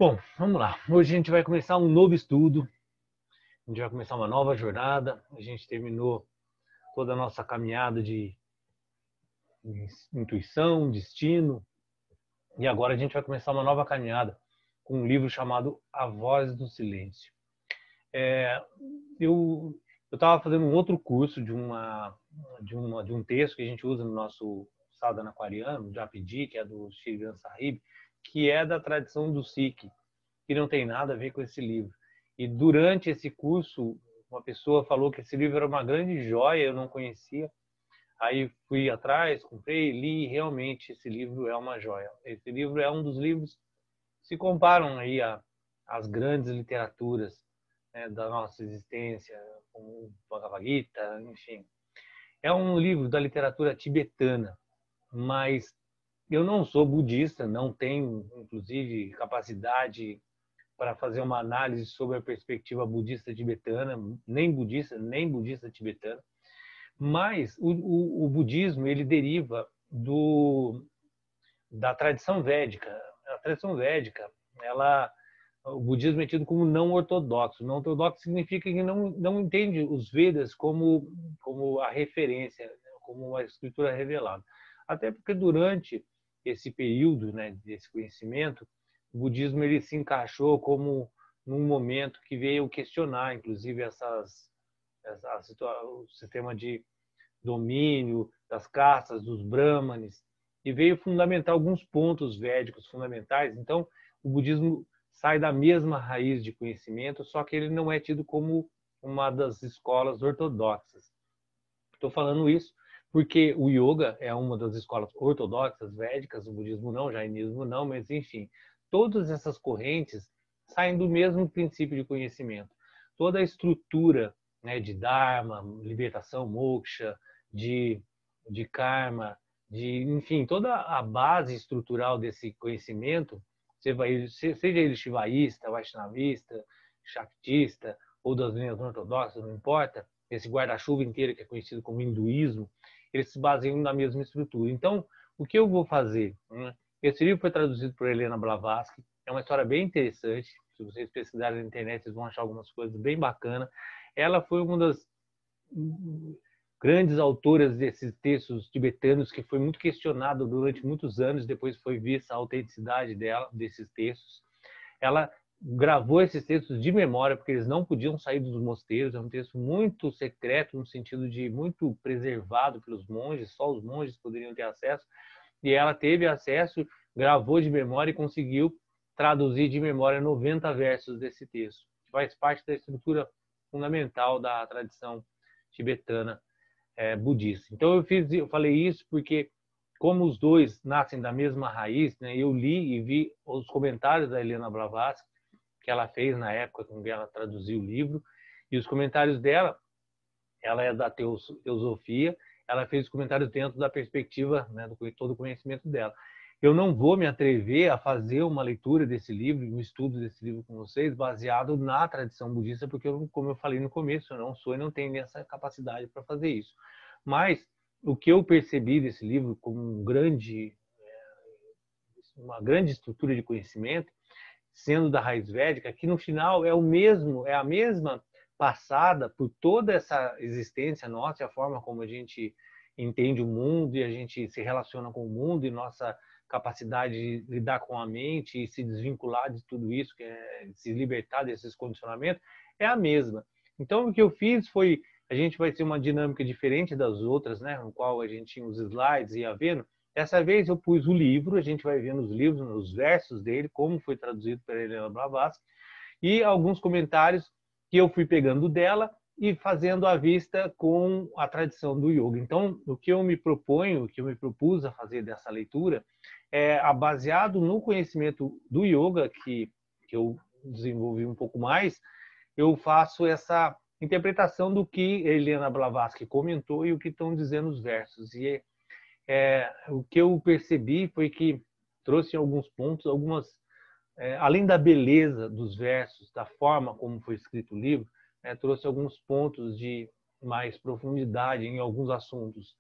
Bom, vamos lá. Hoje a gente vai começar um novo estudo, a gente vai começar uma nova jornada. A gente terminou toda a nossa caminhada de intuição, destino, e agora a gente vai começar uma nova caminhada com um livro chamado A Voz do Silêncio. É, eu estava fazendo um outro curso de um texto que a gente usa no nosso sadhana aquariano, Japji, que é do Shri Granth Sahib, que é da tradição do Sikh, que não tem nada a ver com esse livro. E durante esse curso, uma pessoa falou que esse livro era uma grande joia, eu não conhecia. Aí fui atrás, comprei, li, e realmente esse livro é uma joia. Esse livro é um dos livros que se comparam aí às grandes literaturas, né, da nossa existência, como o Bhagavad Gita, enfim. É um livro da literatura tibetana, mas eu não sou budista, não tenho, inclusive, capacidade para fazer uma análise sobre a perspectiva budista tibetana, nem budista tibetana, mas o budismo ele deriva da tradição védica. A tradição védica, o budismo é tido como não ortodoxo. Não ortodoxo significa que não entende os Vedas como a referência, como a escritura revelada. Até porque durante esse período, né, desse conhecimento, o budismo ele se encaixou como num momento que veio questionar, inclusive, o sistema de domínio das castas, dos brahmanes, e veio fundamentar alguns pontos védicos fundamentais. Então, o budismo sai da mesma raiz de conhecimento, só que ele não é tido como uma das escolas ortodoxas. Estou falando isso porque o yoga é uma das escolas ortodoxas védicas, o budismo não, o jainismo não, mas enfim, todas essas correntes saem do mesmo princípio de conhecimento. Toda a estrutura, né, de dharma, libertação, moksha, de, de karma, enfim, toda a base estrutural desse conhecimento, seja ele shivaísta, vaishnavista, shaktista ou das linhas ortodoxas, não importa, esse guarda-chuva inteiro que é conhecido como hinduísmo, eles se baseiam na mesma estrutura. Então, o que eu vou fazer? Né? Esse livro foi traduzido por Helena Blavatsky, é uma história bem interessante. Se vocês pesquisarem na internet, vocês vão achar algumas coisas bem bacanas. Ela foi uma das grandes autoras desses textos tibetanos que foi muito questionado durante muitos anos, depois foi vista a autenticidade dela, desses textos. Ela gravou esses textos de memória, porque eles não podiam sair dos mosteiros, é um texto muito secreto, no sentido de muito preservado pelos monges, só os monges poderiam ter acesso, e ela teve acesso, gravou de memória e conseguiu traduzir de memória 90 versos desse texto, que faz parte da estrutura fundamental da tradição tibetana budista. Então eu falei isso porque como os dois nascem da mesma raiz, né, eu li e vi os comentários da Helena Blavatsky que ela fez na época com que ela traduziu o livro, e os comentários dela, ela é da teosofia, ela fez os comentários dentro da perspectiva, né, do todo o conhecimento dela. Eu não vou me atrever a fazer uma leitura desse livro, um estudo desse livro com vocês, baseado na tradição budista, porque, como eu falei no começo, eu não sou e não tenho essa capacidade para fazer isso. Mas o que eu percebi desse livro como uma grande estrutura de conhecimento, sendo da raiz védica, que no final é a mesma passada por toda essa existência nossa, a forma como a gente entende o mundo e a gente se relaciona com o mundo e nossa capacidade de lidar com a mente e se desvincular de tudo isso, que é se libertar desses condicionamentos, é a mesma. Então, o que eu fiz foi, a gente vai ter uma dinâmica diferente das outras, né, no qual a gente tinha os slides e ia vendo. Dessa vez eu pus o livro, a gente vai ver nos livros, nos versos dele, como foi traduzido pela Helena Blavatsky, e alguns comentários que eu fui pegando dela e fazendo à vista com a tradição do yoga. Então, o que eu me proponho, o que eu me propus a fazer dessa leitura, baseado no conhecimento do yoga, que eu desenvolvi um pouco mais, eu faço essa interpretação do que Helena Blavatsky comentou e o que estão dizendo os versos. E o que eu percebi foi que trouxe alguns pontos, além da beleza dos versos, da forma como foi escrito o livro, trouxe alguns pontos de mais profundidade em alguns assuntos.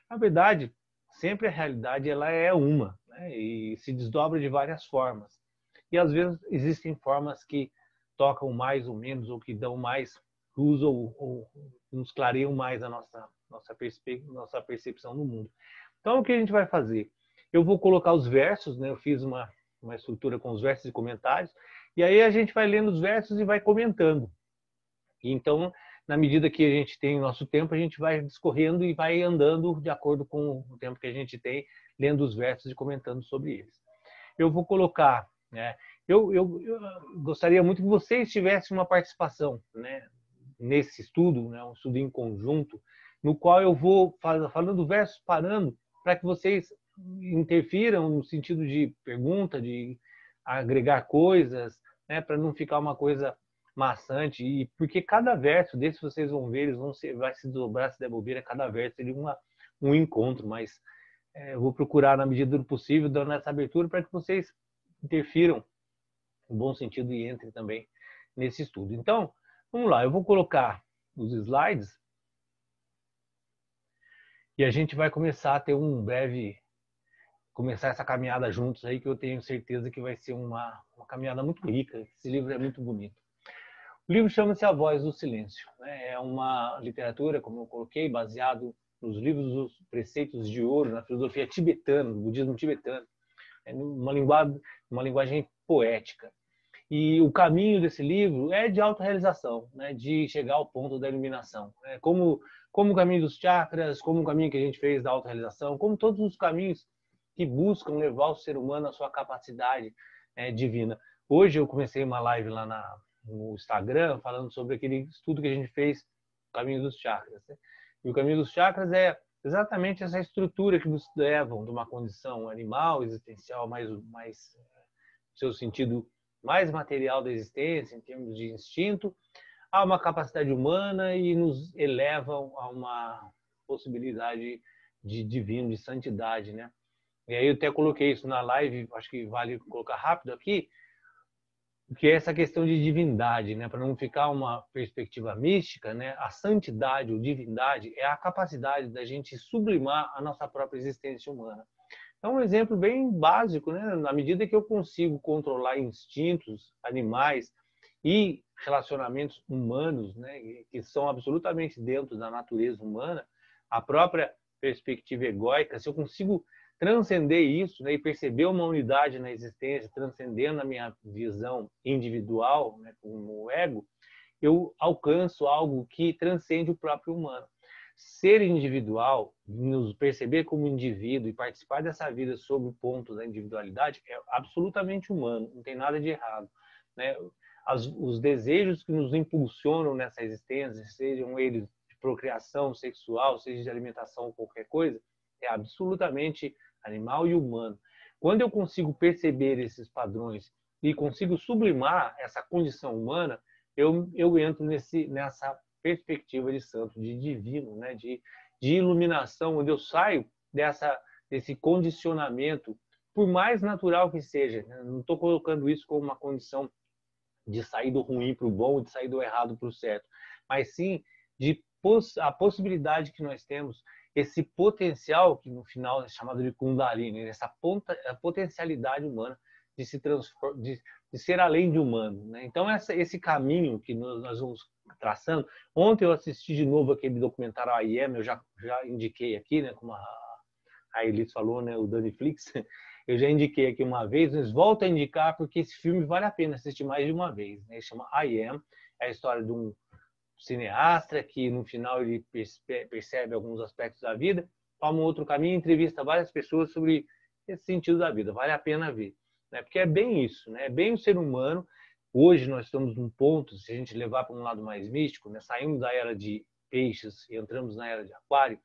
Na verdade, sempre a realidade ela é uma, né, e se desdobra de várias formas. e às vezes existem formas que tocam mais ou menos, ou que dão mais luz, ou nos clareiam mais a nossa percepção do mundo. Então, o que a gente vai fazer? Eu vou colocar os versos, né? Eu fiz uma estrutura com os versos e comentários, e aí a gente vai lendo os versos e vai comentando. Então, na medida que a gente tem o nosso tempo, a gente vai discorrendo e vai andando de acordo com o tempo que a gente tem, lendo os versos e comentando sobre eles. Eu vou colocar, né? Eu gostaria muito que vocês tivessem uma participação, né, nesse estudo, né, um estudo em conjunto, no qual eu vou falando versos, parando, para que vocês interfiram no sentido de pergunta, de agregar coisas, né, para não ficar uma coisa maçante, e porque cada verso desse vocês vão ver, vai se dobrar, se der bobeira, cada verso ele um encontro, mas eu vou procurar na medida do possível, dando essa abertura para que vocês interfiram no bom sentido e entrem também nesse estudo. Então, vamos lá, eu vou colocar os slides e a gente vai começar a ter começar essa caminhada juntos aí, que eu tenho certeza que vai ser uma caminhada muito rica. Esse livro é muito bonito. O livro chama-se A Voz do Silêncio, né? É uma literatura, como eu coloquei, baseado nos livros dos preceitos de ouro, na filosofia tibetana, no budismo tibetano, uma linguagem poética. E o caminho desse livro é de autorrealização, né? De chegar ao ponto da iluminação. Né? Como o caminho dos chakras, como o caminho que a gente fez da autorrealização, como todos os caminhos que buscam levar o ser humano à sua capacidade divina. Hoje eu comecei uma live lá no Instagram falando sobre aquele estudo que a gente fez, o caminho dos chakras. Né? E o caminho dos chakras é exatamente essa estrutura que nos levam de uma condição animal, existencial, mais seu sentido mais material da existência, em termos de instinto, a uma capacidade humana e nos elevam a uma possibilidade de divino, de santidade, né? E aí eu até coloquei isso na live, acho que vale colocar rápido aqui, que é essa questão de divindade, né? Para não ficar uma perspectiva mística, né? A santidade ou divindade é a capacidade da gente sublimar a nossa própria existência humana. É um exemplo bem básico, né? Na medida que eu consigo controlar instintos animais e relacionamentos humanos, né? Que são absolutamente dentro da natureza humana, a própria perspectiva egóica, se eu consigo transcender isso, né? E perceber uma unidade na existência, transcendendo a minha visão individual, né? Como o ego, eu alcanço algo que transcende o próprio humano. Ser individual, nos perceber como indivíduo e participar dessa vida sob o ponto da individualidade é absolutamente humano, não tem nada de errado. Né? Os desejos que nos impulsionam nessa existência, sejam eles de procriação sexual, seja de alimentação ou qualquer coisa, é absolutamente animal e humano. Quando eu consigo perceber esses padrões e consigo sublimar essa condição humana, eu entro nessa perspectiva de santo, de divino, né? de iluminação, onde eu saio desse condicionamento, por mais natural que seja. Né? Não estou colocando isso como uma condição de sair do ruim para o bom, de sair do errado para o certo, mas sim a possibilidade que nós temos, esse potencial que no final é chamado de Kundalini, essa potencialidade humana de se transformar, de ser além de humano. Né? Então, esse caminho que nós vamos traçando. Ontem eu assisti de novo aquele documentário I Am, eu já indiquei aqui, né, como a Elis falou, né, o Daniflix, eu já indiquei aqui uma vez, mas volto a indicar porque esse filme vale a pena assistir mais de uma vez. Né? Ele chama I Am, é a história de um cineasta que no final ele percebe alguns aspectos da vida, toma um outro caminho, entrevista várias pessoas sobre esse sentido da vida. Vale a pena ver, né? Porque é bem isso, né? É bem o ser humano. Hoje nós estamos num ponto, se a gente levar para um lado mais místico, né? Saímos da era de peixes e entramos na era de aquário,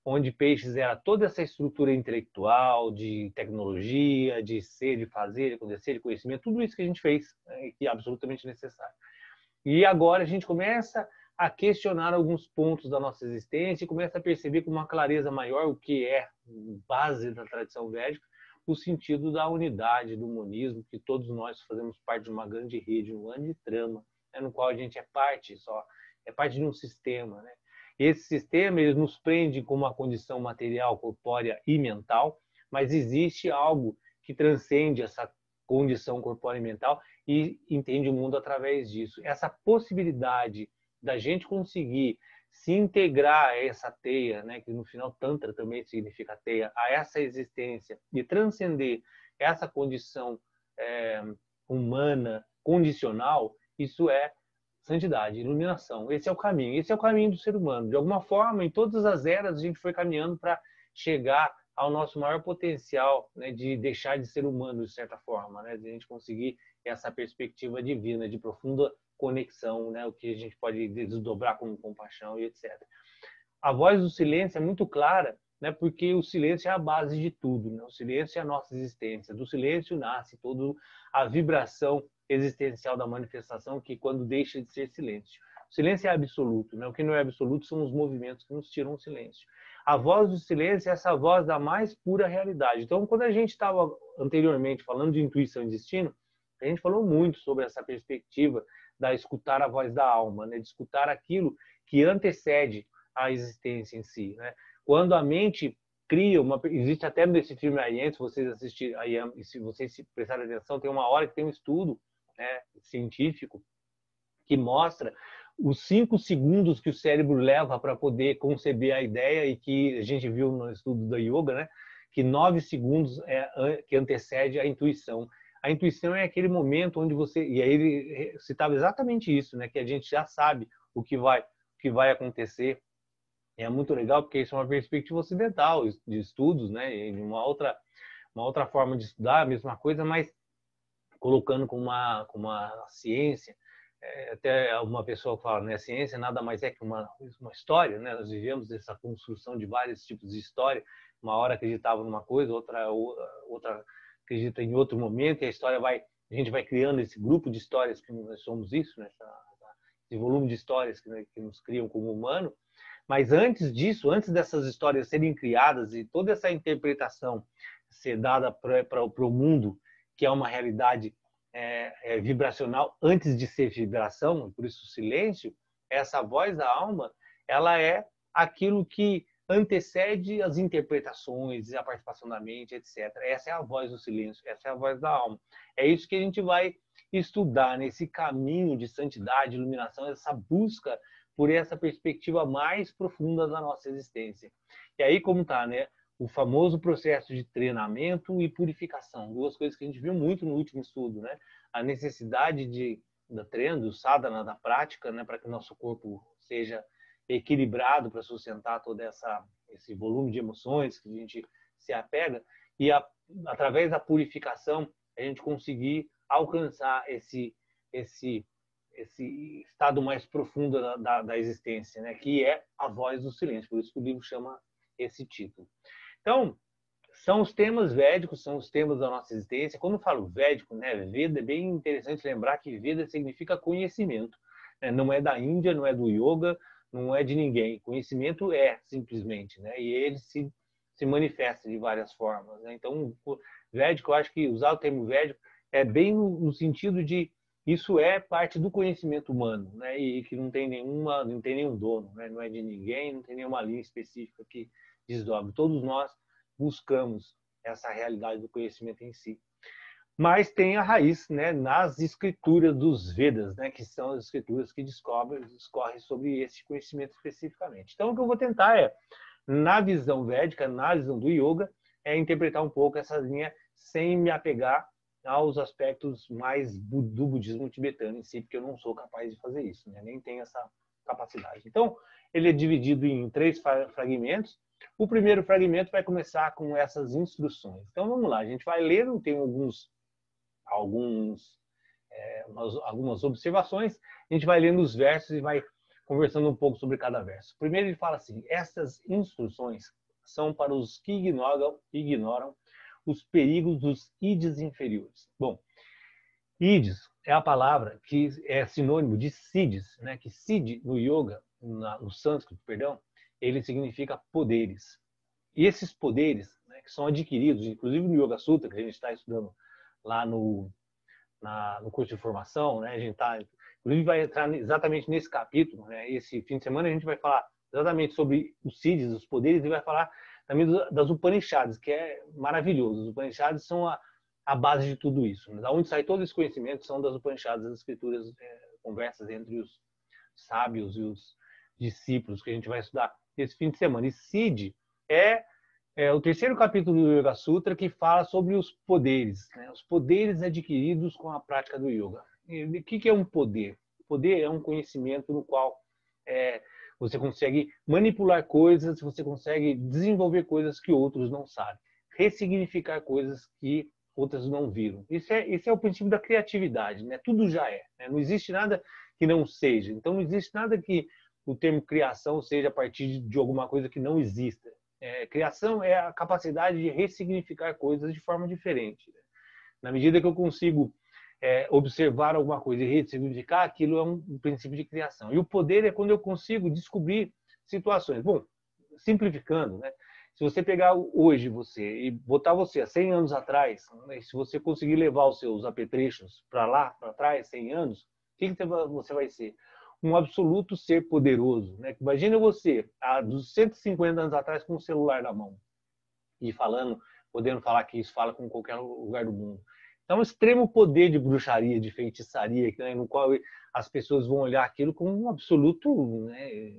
onde peixes era toda essa estrutura intelectual, de tecnologia, de ser, de fazer, de acontecer, de conhecimento, tudo isso que a gente fez, né? Que é absolutamente necessário. E agora a gente começa a questionar alguns pontos da nossa existência e começa a perceber com uma clareza maior o que é base da tradição védica, o sentido da unidade, do monismo, que todos nós fazemos parte de uma grande rede, uma grande trama, né, no qual a gente é parte de um sistema. Né? Esse sistema ele nos prende com uma condição material, corpórea e mental, mas existe algo que transcende essa condição corporal e mental e entende o mundo através disso. Essa possibilidade da gente conseguir se integrar a essa teia, né, que no final Tantra também significa teia, a essa existência e transcender essa condição humana, condicional, isso é santidade, iluminação. Esse é o caminho. Esse é o caminho do ser humano. De alguma forma, em todas as eras, a gente foi caminhando para chegar ao nosso maior potencial, né, de deixar de ser humano, de certa forma, né, de a gente conseguir essa perspectiva divina, de profunda conexão, né, o que a gente pode desdobrar como compaixão e etc. A voz do silêncio é muito clara, né, porque o silêncio é a base de tudo, né? O silêncio é a nossa existência. Do silêncio nasce toda a vibração existencial da manifestação, que quando deixa de ser silêncio. O silêncio é absoluto, né? O que não é absoluto são os movimentos que nos tiram o silêncio. A voz do silêncio é essa voz da mais pura realidade. Então, quando a gente estava anteriormente falando de intuição e destino, a gente falou muito sobre essa perspectiva da escutar a voz da alma, né? De escutar aquilo que antecede a existência em si, né? Quando a mente cria uma... Existe até nesse filme aí, se vocês assistirem, e se vocês prestarem atenção, tem uma hora que tem um estudo, né, científico que mostra os 5 segundos que o cérebro leva para poder conceber a ideia e que a gente viu no estudo da yoga, né, que 9 segundos que antecede a intuição. A intuição é aquele momento onde você... E aí ele citava exatamente isso, né, que a gente já sabe o que vai acontecer. É muito legal porque isso é uma perspectiva ocidental de estudos, né? E uma outra forma de estudar a mesma coisa, mas colocando com uma ciência. Até uma pessoa fala, né? A ciência nada mais é que uma história, né? Nós vivemos essa construção de vários tipos de história. Uma hora acreditava numa coisa, outra acredita em outro momento, e a gente vai criando esse grupo de histórias que nós somos isso, né? Esse volume de histórias que nos criam como humano. Mas antes disso, antes dessas histórias serem criadas e toda essa interpretação ser dada para o mundo, que é uma realidade vibracional, antes de ser vibração, por isso o silêncio, essa voz da alma, ela é aquilo que antecede as interpretações, a participação da mente, etc. Essa é a voz do silêncio, essa é a voz da alma. É isso que a gente vai estudar nesse caminho de santidade, iluminação, essa busca por essa perspectiva mais profunda da nossa existência. E aí como está, né? O famoso processo de treinamento e purificação, duas coisas que a gente viu muito no último estudo, né? A necessidade da treino, do sadhana, da prática, né? Para que o nosso corpo seja equilibrado para sustentar todo esse volume de emoções que a gente se apega, e através da purificação a gente conseguir alcançar esse estado mais profundo da existência, né? Que é a voz do silêncio. Por isso que o livro chama esse título. Então, são os temas védicos, são os temas da nossa existência. Quando eu falo védico, né, Veda, é bem interessante lembrar que Veda significa conhecimento, né? Não é da Índia, não é do yoga, não é de ninguém. Conhecimento é, simplesmente, né? E ele se manifesta de várias formas, né? Então, védico, eu acho que usar o termo védico é bem no sentido de isso é parte do conhecimento humano, né? E que não tem nenhum dono, né? Não é de ninguém, não tem nenhuma linha específica que desdobre. Todos nós buscamos essa realidade do conhecimento em si. Mas tem a raiz, né, nas escrituras dos Vedas, né, que são as escrituras que discorrem sobre esse conhecimento especificamente. Então, o que eu vou tentar na visão védica, na visão do yoga, interpretar um pouco essa linha sem me apegar aos aspectos mais do budismo tibetano em si, porque eu não sou capaz de fazer isso, né? Nem tenho essa capacidade. Então, ele é dividido em 3 fragmentos. O primeiro fragmento vai começar com essas instruções. Então, vamos lá, a gente vai ler, tem algumas observações, a gente vai lendo os versos e vai conversando um pouco sobre cada verso. Primeiro ele fala assim: essas instruções são para os que ignoram os perigos dos ides inferiores. Bom, ides é a palavra que é sinônimo de siddhis, né? Que siddhi no yoga, no sânscrito, perdão, ele significa poderes. E esses poderes, né, que são adquiridos, inclusive no Yoga Sutra, que a gente está estudando lá no curso de formação, né? A gente inclusive vai entrar exatamente nesse capítulo, né? Esse fim de semana a gente vai falar exatamente sobre os siddhis, os poderes, e vai falar também das Upanishads, que é maravilhoso. Os Upanishads são a base de tudo isso. Da onde sai todo esse conhecimento são das Upanishads, das escrituras, conversas entre os sábios e os discípulos que a gente vai estudar esse fim de semana. E Siddhi é o terceiro capítulo do Yoga Sutra, que fala sobre os poderes, né? Os poderes adquiridos com a prática do yoga. E o que é um poder? O poder é um conhecimento no qual você consegue manipular coisas, você consegue desenvolver coisas que outros não sabem, ressignificar coisas que outras não viram. Esse é o princípio da criatividade, né? Tudo já é, né? Não existe nada que não seja. Então não existe nada que o termo criação seja a partir de alguma coisa que não exista. Criação é a capacidade de ressignificar coisas de forma diferente. Na medida que eu consigo observar alguma coisa e ressignificar, aquilo é um princípio de criação. E o poder é quando eu consigo descobrir situações. Bom, simplificando, né? Se você pegar hoje você e botar você há 100 anos atrás, né? Se você conseguir levar os seus apetrechos para lá, para trás, 100 anos, o que você vai ser? Um absoluto ser poderoso, né? Imagina você, há dos 150 anos atrás, com um celular na mão e podendo falar que isso fala com qualquer lugar do mundo. Então, um extremo poder de bruxaria, de feitiçaria, né, no qual as pessoas vão olhar aquilo como um absoluto, né,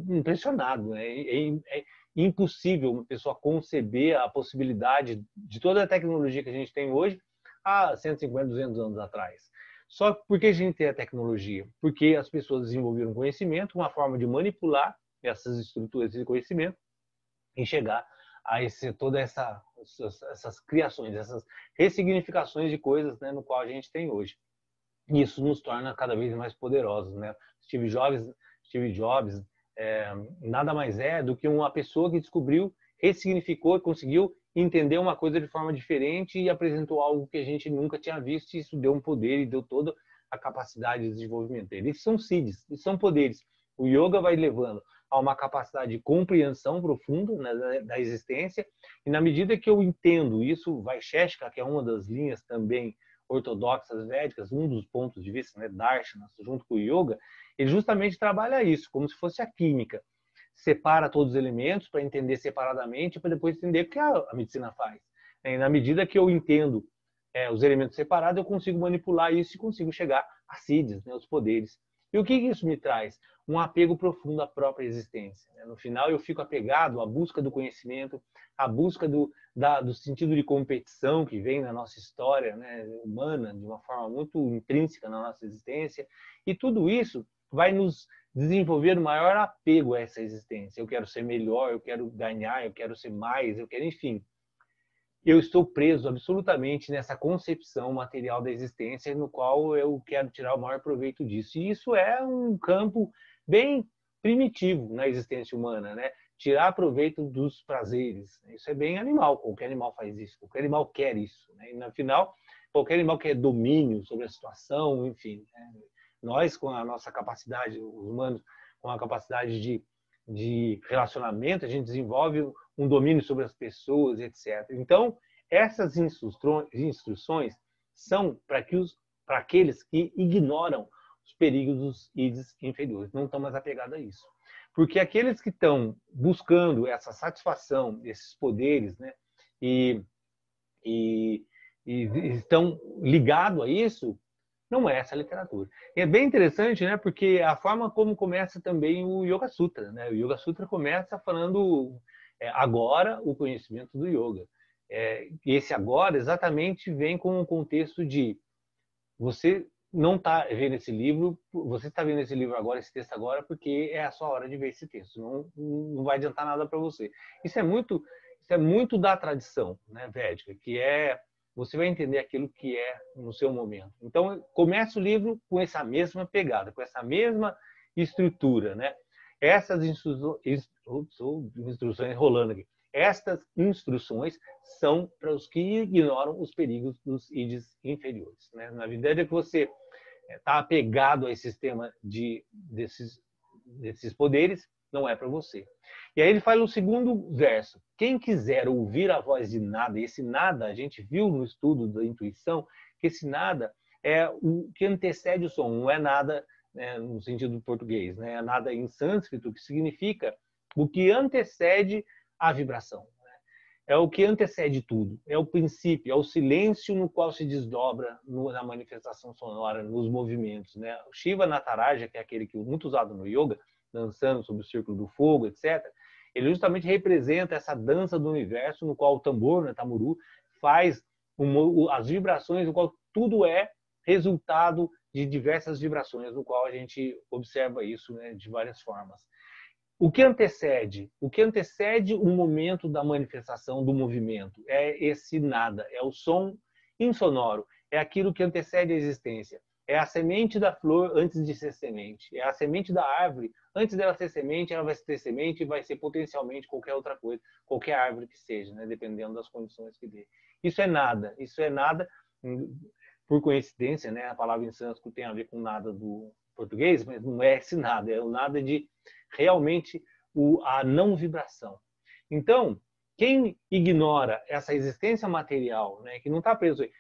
impressionado. Né? É impossível uma pessoa conceber a possibilidade de toda a tecnologia que a gente tem hoje há 150, 200 anos atrás. Só porque a gente tem a tecnologia? Porque as pessoas desenvolveram conhecimento, uma forma de manipular essas estruturas de conhecimento e chegar a todas essas criações, essas ressignificações de coisas, né, no qual a gente tem hoje. E isso nos torna cada vez mais poderosos, né? Steve Jobs nada mais é do que uma pessoa que descobriu, ressignificou e conseguiu entender uma coisa de forma diferente e apresentou algo que a gente nunca tinha visto, e isso deu um poder e deu toda a capacidade de desenvolvimento dele. Isso são siddhis, isso são poderes. O yoga vai levando a uma capacidade de compreensão profunda, né, da existência, e na medida que eu entendo isso, Vaisheshika, que é uma das linhas também ortodoxas védicas, um dos pontos de vista, né, Darshana, junto com o yoga, ele justamente trabalha isso, como se fosse a química. Separa todos os elementos para entender separadamente, para depois entender o que a medicina faz. E na medida que eu entendo os elementos separados, eu consigo manipular isso e consigo chegar a siddhis, né, os poderes. E o que isso me traz? Um apego profundo à própria existência. No final, eu fico apegado à busca do conhecimento, à busca do sentido de competição que vem na nossa história, né, humana, de uma forma muito intrínseca na nossa existência. E tudo isso vai nos desenvolver um maior apego a essa existência. Eu quero ser melhor, eu quero ganhar, eu quero ser mais, eu quero, enfim. Eu estou preso absolutamente nessa concepção material da existência, no qual eu quero tirar o maior proveito disso. E isso é um campo bem primitivo na existência humana, né? Tirar proveito dos prazeres. Isso é bem animal, qualquer animal faz isso, qualquer animal quer isso. Né? E, no final, qualquer animal quer domínio sobre a situação, enfim. Né? Nós, com a nossa capacidade, os humanos, com a capacidade de relacionamento, a gente desenvolve um domínio sobre as pessoas, etc. Então, essas instruções são para aqueles que ignoram os perigos dos idis inferiores, não estão mais apegados a isso. Porque aqueles que estão buscando essa satisfação, esses poderes, né, e estão ligados a isso, não é essa literatura. E é bem interessante, né? Porque a forma como começa também o Yoga Sutra, né? O Yoga Sutra começa falando agora o conhecimento do yoga. E esse agora exatamente vem com o contexto de você não está vendo esse livro, você está vendo esse livro agora, esse texto agora, porque é a sua hora de ver esse texto. Não vai adiantar nada para você. Isso é muito da tradição, né, védica, que você vai entender aquilo que é no seu momento. Então, começa o livro com essa mesma pegada, com essa mesma estrutura, né? Essas instruções rolando aqui. Estas instruções são para os que ignoram os perigos dos idis inferiores. Né? Na verdade, é que você está apegado a esse sistema desses poderes, não é para você. E aí ele fala o segundo verso. Quem quiser ouvir a voz de nada, e esse nada, a gente viu no estudo da intuição, que esse nada é o que antecede o som, não é nada, né, no sentido português, né, é nada em sânscrito, que significa o que antecede a vibração. é o que antecede tudo, é o princípio, é o silêncio no qual se desdobra na manifestação sonora, nos movimentos, né? O Shiva Nataraja, que é aquele que é muito usado no yoga, dançando sobre o círculo do fogo, etc., ele justamente representa essa dança do universo no qual o tambor, né, tamuru, faz as vibrações, no qual tudo é resultado de diversas vibrações, no qual a gente observa isso, né, de várias formas. O que antecede? O que antecede o momento da manifestação do movimento? É esse nada, é o som insonoro, é aquilo que antecede a existência. É a semente da flor antes de ser semente. É a semente da árvore. Antes dela ser semente, ela vai ser semente e vai ser potencialmente qualquer outra coisa, qualquer árvore que seja, né? Dependendo das condições que dê. Isso é nada. Isso é nada, por coincidência, né? A palavra em sânscrito tem a ver com nada do português, mas não é esse nada. É o nada de realmente a não vibração. Então, quem ignora essa existência material, né? Que não está preso aí,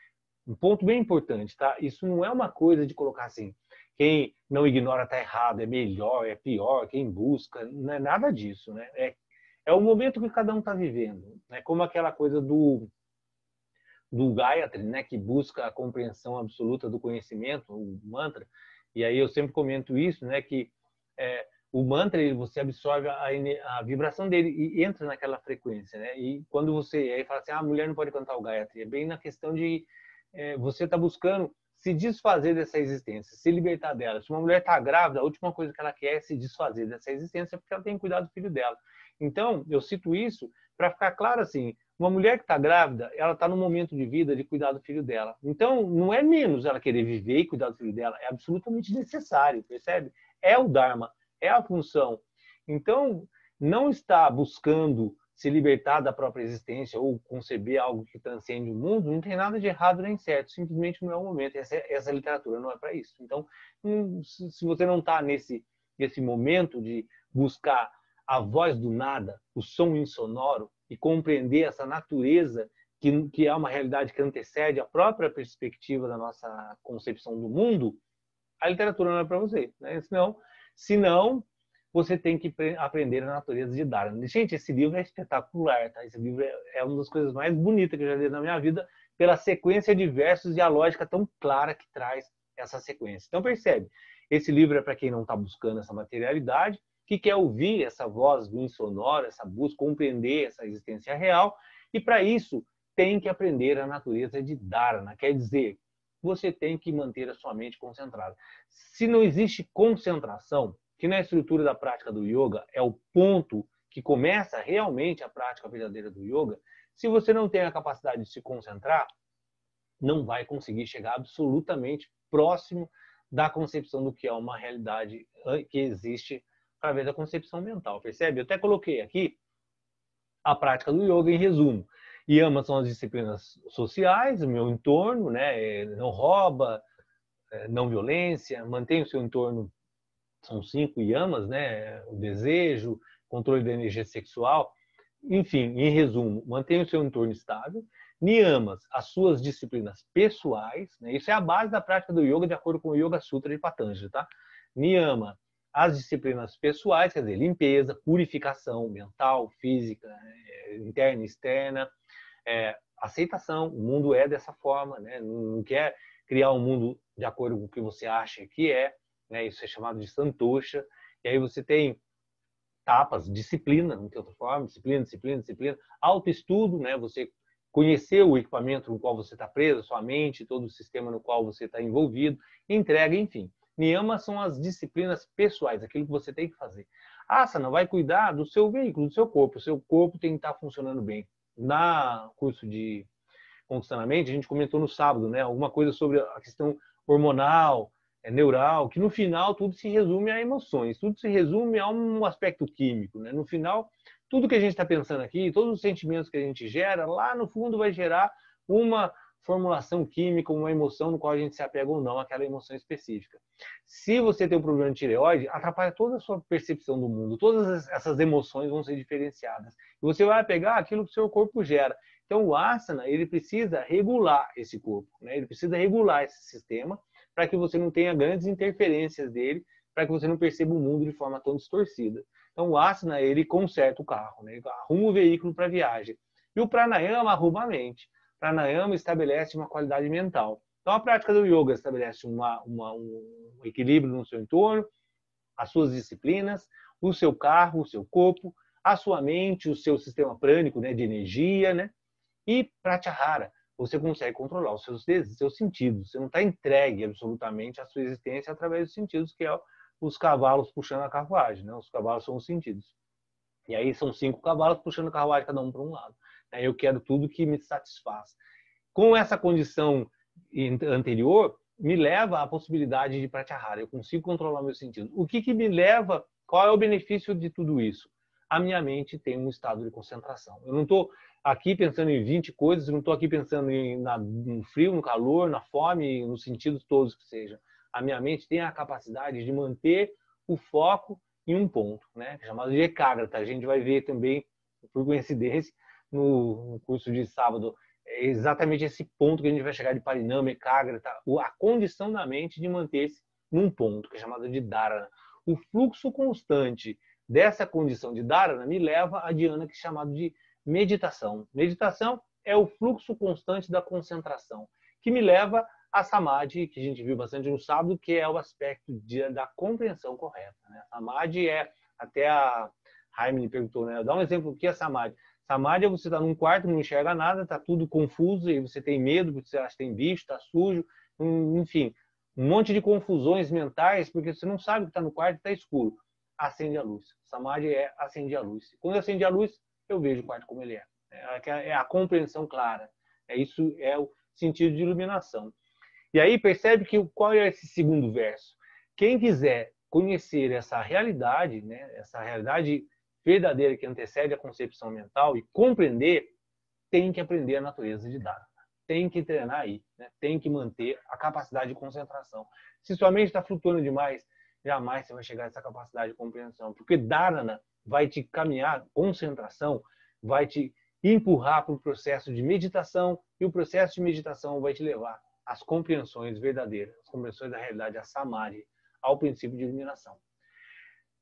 um ponto bem importante, tá? Isso não é uma coisa de colocar assim, quem não ignora está errado, é melhor, é pior, quem busca, não é nada disso, né? É o momento que cada um está vivendo, né? Como aquela coisa do Gayatri, né? Que busca a compreensão absoluta do conhecimento, o mantra. E aí eu sempre comento isso, né? Que o mantra, você absorve a vibração dele e entra naquela frequência, né? E quando você aí fala assim, a mulher não pode cantar o Gayatri, é bem na questão de você está buscando se desfazer dessa existência, se libertar dela. Se uma mulher está grávida, a última coisa que ela quer é se desfazer dessa existência porque ela tem que cuidar do filho dela. Então, eu cito isso para ficar claro assim, uma mulher que está grávida, ela está no momento de vida de cuidar do filho dela. Então, não é menos ela querer viver e cuidar do filho dela, é absolutamente necessário, percebe? É o Dharma, é a função. Então, não está buscando se libertar da própria existência ou conceber algo que transcende o mundo, não tem nada de errado nem certo, simplesmente não é o momento. Essa literatura não é para isso. Então, se você não está nesse momento de buscar a voz do nada, o som insonoro, e compreender essa natureza que é uma realidade que antecede a própria perspectiva da nossa concepção do mundo, a literatura não é para você. Né? Senão, você tem que aprender a natureza de Dharma. Gente, esse livro é espetacular, tá? Esse livro é uma das coisas mais bonitas que eu já li na minha vida, pela sequência de versos e a lógica tão clara que traz essa sequência. Então, percebe, esse livro é para quem não está buscando essa materialidade, que quer ouvir essa voz do insonoro, essa busca, compreender essa existência real, e para isso tem que aprender a natureza de Dharma, quer dizer, você tem que manter a sua mente concentrada. Se não existe concentração, que na estrutura da prática do yoga é o ponto que começa realmente a prática verdadeira do yoga, se você não tem a capacidade de se concentrar, não vai conseguir chegar absolutamente próximo da concepção do que é uma realidade que existe através da concepção mental, percebe? Eu até coloquei aqui a prática do yoga em resumo. Yamas são as disciplinas sociais, o meu entorno, né? Não rouba, não violência, mantém o seu entorno. São 5 yamas, né? O desejo, controle da energia sexual. Enfim, em resumo, mantenha o seu entorno estável. Niyamas, as suas disciplinas pessoais. Né? Isso é a base da prática do yoga, de acordo com o Yoga Sutra de Patanjali. Tá? Niyama, as disciplinas pessoais, quer dizer, limpeza, purificação mental, física, interna e externa. Aceitação, o mundo é dessa forma. Né? Não quer criar um mundo de acordo com o que você acha que é. Né? Isso é chamado de santosha. E aí você tem etapas, disciplina, não tem outra forma, disciplina, autoestudo, né? Você conhecer o equipamento no qual você está preso, sua mente, todo o sistema no qual você está envolvido, entrega, enfim. Niyamas são as disciplinas pessoais, aquilo que você tem que fazer. Asana vai cuidar do seu veículo, do seu corpo. O seu corpo tem que estar funcionando bem. Na curso de condicionamento, a gente comentou no sábado, né? Alguma coisa sobre a questão hormonal, neural, que no final tudo se resume a emoções, tudo se resume a um aspecto químico. Né? No final, tudo que a gente está pensando aqui, todos os sentimentos que a gente gera, lá no fundo vai gerar uma formulação química, uma emoção no qual a gente se apega ou não àquela emoção específica. Se você tem um problema de tireoide, atrapalha toda a sua percepção do mundo, todas essas emoções vão ser diferenciadas. E você vai pegar aquilo que o seu corpo gera. Então, o asana, ele precisa regular esse corpo, né? Ele precisa regular esse sistema para que você não tenha grandes interferências dele, para que você não perceba o mundo de forma tão distorcida. Então, o asana, ele conserta o carro, né? Ele arruma o veículo para a viagem. E o pranayama arruma a mente. O pranayama estabelece uma qualidade mental. Então, a prática do yoga estabelece um equilíbrio no seu entorno, as suas disciplinas, o seu carro, o seu corpo, a sua mente, o seu sistema prânico, né, de energia, né? E pratyahara, você consegue controlar os seus sentidos. Você não está entregue absolutamente à sua existência através dos sentidos, que é os cavalos puxando a carruagem, né? Os cavalos são os sentidos. E aí são 5 cavalos puxando a carruagem, cada um para um lado. Eu quero tudo que me satisfaz. Com essa condição anterior, me leva à possibilidade de pratyahara. Eu consigo controlar meus sentidos. O que me leva? Qual é o benefício de tudo isso? A minha mente tem um estado de concentração. Eu não estou aqui pensando em 20 coisas, eu não estou aqui pensando no frio, no calor, na fome, nos sentidos todos que sejam. A minha mente tem a capacidade de manter o foco em um ponto, né? Chamado de ekagrata. A gente vai ver também, por coincidência, no curso de sábado, é exatamente esse ponto que a gente vai chegar de parinama, ekagrata, a condição da mente de manter-se num ponto, que é chamado de dharana. O fluxo constante dessa condição de dharana me leva a dhyana, que é chamado de meditação. Meditação é o fluxo constante da concentração, que me leva a samadhi, que a gente viu bastante no sábado, que é o aspecto da compreensão correta, né? Samadhi até a Jaime me perguntou, né? Dá um exemplo, o que é samadhi? Samadhi é você estar num quarto, não enxerga nada, está tudo confuso, e você tem medo, porque você acha que tem bicho, está sujo, enfim, um monte de confusões mentais, porque você não sabe que está no quarto e está escuro. Acende a luz. Samadhi é acender a luz. Quando eu acende a luz, eu vejo o quarto como ele é. É a compreensão clara. Isso é o sentido de iluminação. E aí percebe que qual é esse segundo verso? Quem quiser conhecer essa realidade, né, essa realidade verdadeira que antecede a concepção mental e compreender, tem que aprender a natureza de Dharana. Tem que treinar aí, né? Tem que manter a capacidade de concentração. Se sua mente está flutuando demais, jamais você vai chegar a essa capacidade de compreensão, porque Dharana vai te caminhar, concentração, vai te empurrar para o processo de meditação, e o processo de meditação vai te levar às compreensões verdadeiras, às compreensões da realidade, a samadhi, ao princípio de iluminação.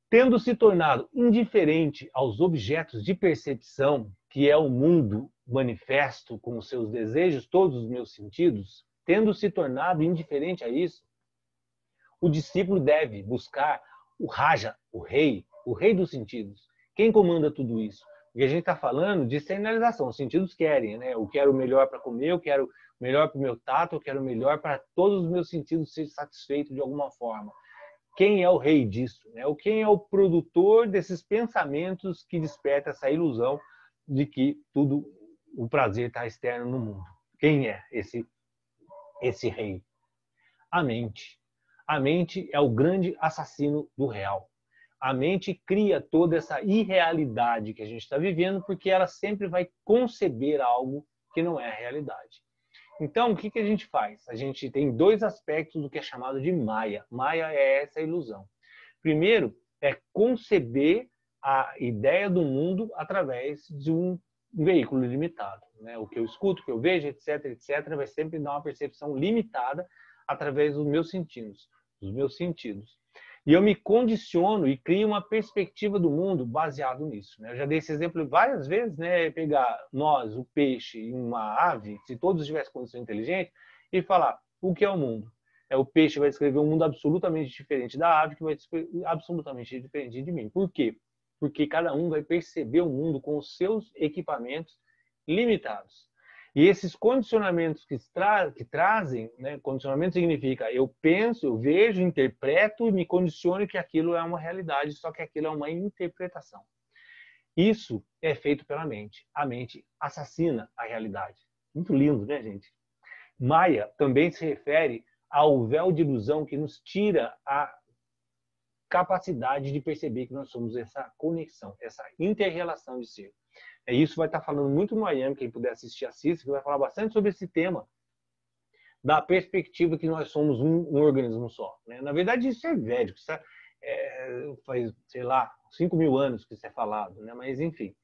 Tendo se tornado indiferente aos objetos de percepção, que é o mundo manifesto com os seus desejos, todos os meus sentidos, tendo se tornado indiferente a isso, o discípulo deve buscar o Raja, o rei dos sentidos. Quem comanda tudo isso? Porque a gente está falando de sinalização, os sentidos querem, né? Eu quero o melhor para comer, eu quero o melhor para o meu tato, eu quero o melhor para todos os meus sentidos serem satisfeitos de alguma forma. Quem é o rei disso? Né? Quem é o produtor desses pensamentos que desperta essa ilusão de que tudo, o prazer está externo no mundo? Quem é esse rei? A mente. A mente é o grande assassino do real. A mente cria toda essa irrealidade que a gente está vivendo porque ela sempre vai conceber algo que não é a realidade. Então, o que a gente faz? A gente tem 2 aspectos do que é chamado de Maya. Maya é essa ilusão. Primeiro, é conceber a ideia do mundo através de um veículo limitado. Né? O que eu escuto, o que eu vejo, etc., etc., vai sempre dar uma percepção limitada através dos meus sentidos. E eu me condiciono e crio uma perspectiva do mundo baseado nisso. Né? Eu já dei esse exemplo várias vezes, né? Pegar nós, o peixe e uma ave, se todos tivessem condição inteligente, e falar o que é o mundo. O peixe vai descrever um mundo absolutamente diferente da ave, que vai descrever absolutamente diferente de mim. Por quê? Porque cada um vai perceber o mundo com os seus equipamentos limitados. E esses condicionamentos que trazem, né? Condicionamento significa eu penso, eu vejo, interpreto e me condiciono que aquilo é uma realidade, só que aquilo é uma interpretação. Isso é feito pela mente. A mente assassina a realidade. Muito lindo, né, gente? Maya também se refere ao véu de ilusão que nos tira a capacidade de perceber que nós somos essa conexão, essa inter-relação de ser. Isso vai estar falando muito no Miami, quem puder assistir, assista, que vai falar bastante sobre esse tema, da perspectiva que nós somos um organismo só. Né? Na verdade, isso é velho, isso faz, sei lá, 5.000 anos que isso é falado, né? Mas enfim.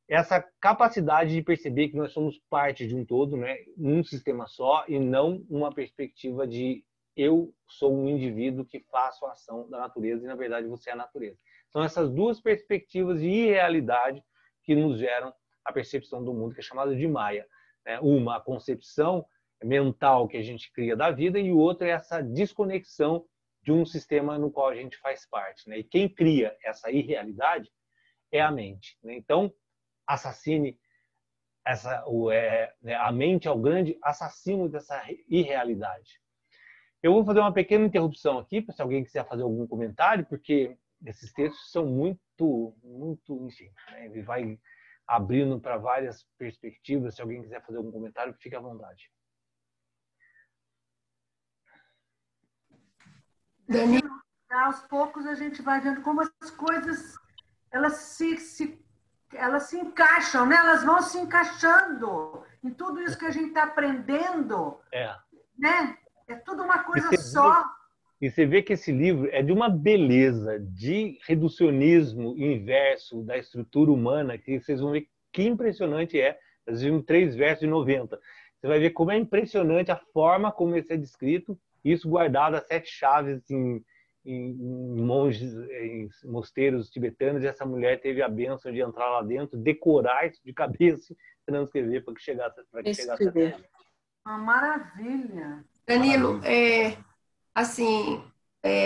Essa capacidade de perceber que nós somos parte de um todo, né? Um sistema só, e não uma perspectiva de eu sou um indivíduo que faço a ação da natureza e, na verdade, você é a natureza. São essas 2 perspectivas de irrealidade que nos geram a percepção do mundo, que é chamada de Maya. Né? Uma, a concepção mental que a gente cria da vida, e o outro é essa desconexão de um sistema no qual a gente faz parte. Né? E quem cria essa irrealidade é a mente. Né? Então, assassine a mente é o grande assassino dessa irrealidade. Eu vou fazer uma pequena interrupção aqui, para se alguém quiser fazer algum comentário, porque esses textos são muito, enfim, né? Ele vai abrindo para várias perspectivas. Se alguém quiser fazer algum comentário, fique à vontade. Dani, aos poucos a gente vai vendo como as coisas elas se encaixam, né? Elas vão se encaixando em tudo isso que a gente está aprendendo, né? É tudo uma coisa só. E você vê que esse livro é de uma beleza de reducionismo inverso da estrutura humana, que vocês vão ver que impressionante é. Nós vimos 3 versos de 90. Você vai ver como é impressionante a forma como esse é descrito, isso guardado a 7 chaves em monges, em mosteiros tibetanos, e essa mulher teve a bênção de entrar lá dentro, decorar isso de cabeça e transcrever para que chegasse até ela. Uma maravilha. Danilo, assim,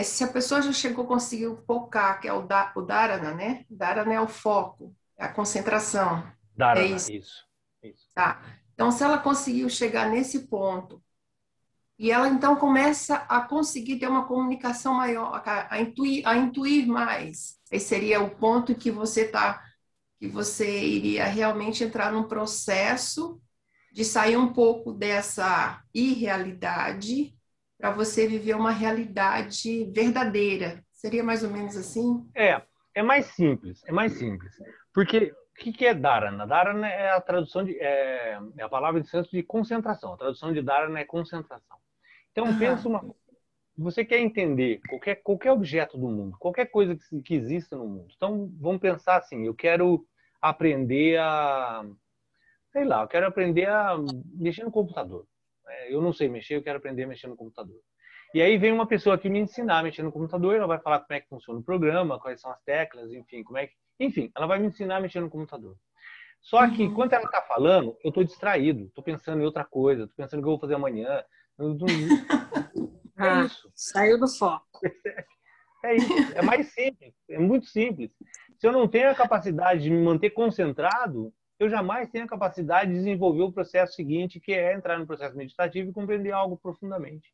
se a pessoa já chegou, conseguiu focar, que é o dharana, né? Dharana é o foco, é a concentração. Dharana, isso. Tá. Então, se ela conseguiu chegar nesse ponto, e ela então começa a conseguir ter uma comunicação maior, a intuir mais, esse seria o ponto que que você iria realmente entrar num processo de sair um pouco dessa irrealidade para você viver uma realidade verdadeira. Seria mais ou menos assim? É mais simples, Porque o que é Dharana? Dharana é a tradução é a palavra de santo de concentração. A tradução de Dharana é concentração. Então, pensa você quer entender qualquer objeto do mundo, qualquer coisa que exista no mundo. Então, vamos pensar assim, eu quero aprender eu quero aprender a mexer no computador. Eu não sei mexer, eu quero aprender a mexer no computador. E aí vem uma pessoa que me ensinar a mexer no computador, ela vai falar como é que funciona o programa, quais são as teclas, enfim, ela vai me ensinar a mexer no computador. Só que, enquanto ela está falando, eu estou distraído, estou pensando em outra coisa, estou pensando o que eu vou fazer amanhã. É isso. Saiu do foco. É isso. É mais simples. É muito simples. Se eu não tenho a capacidade de me manter concentrado, eu jamais tenho a capacidade de desenvolver o processo seguinte, que é entrar no processo meditativo e compreender algo profundamente.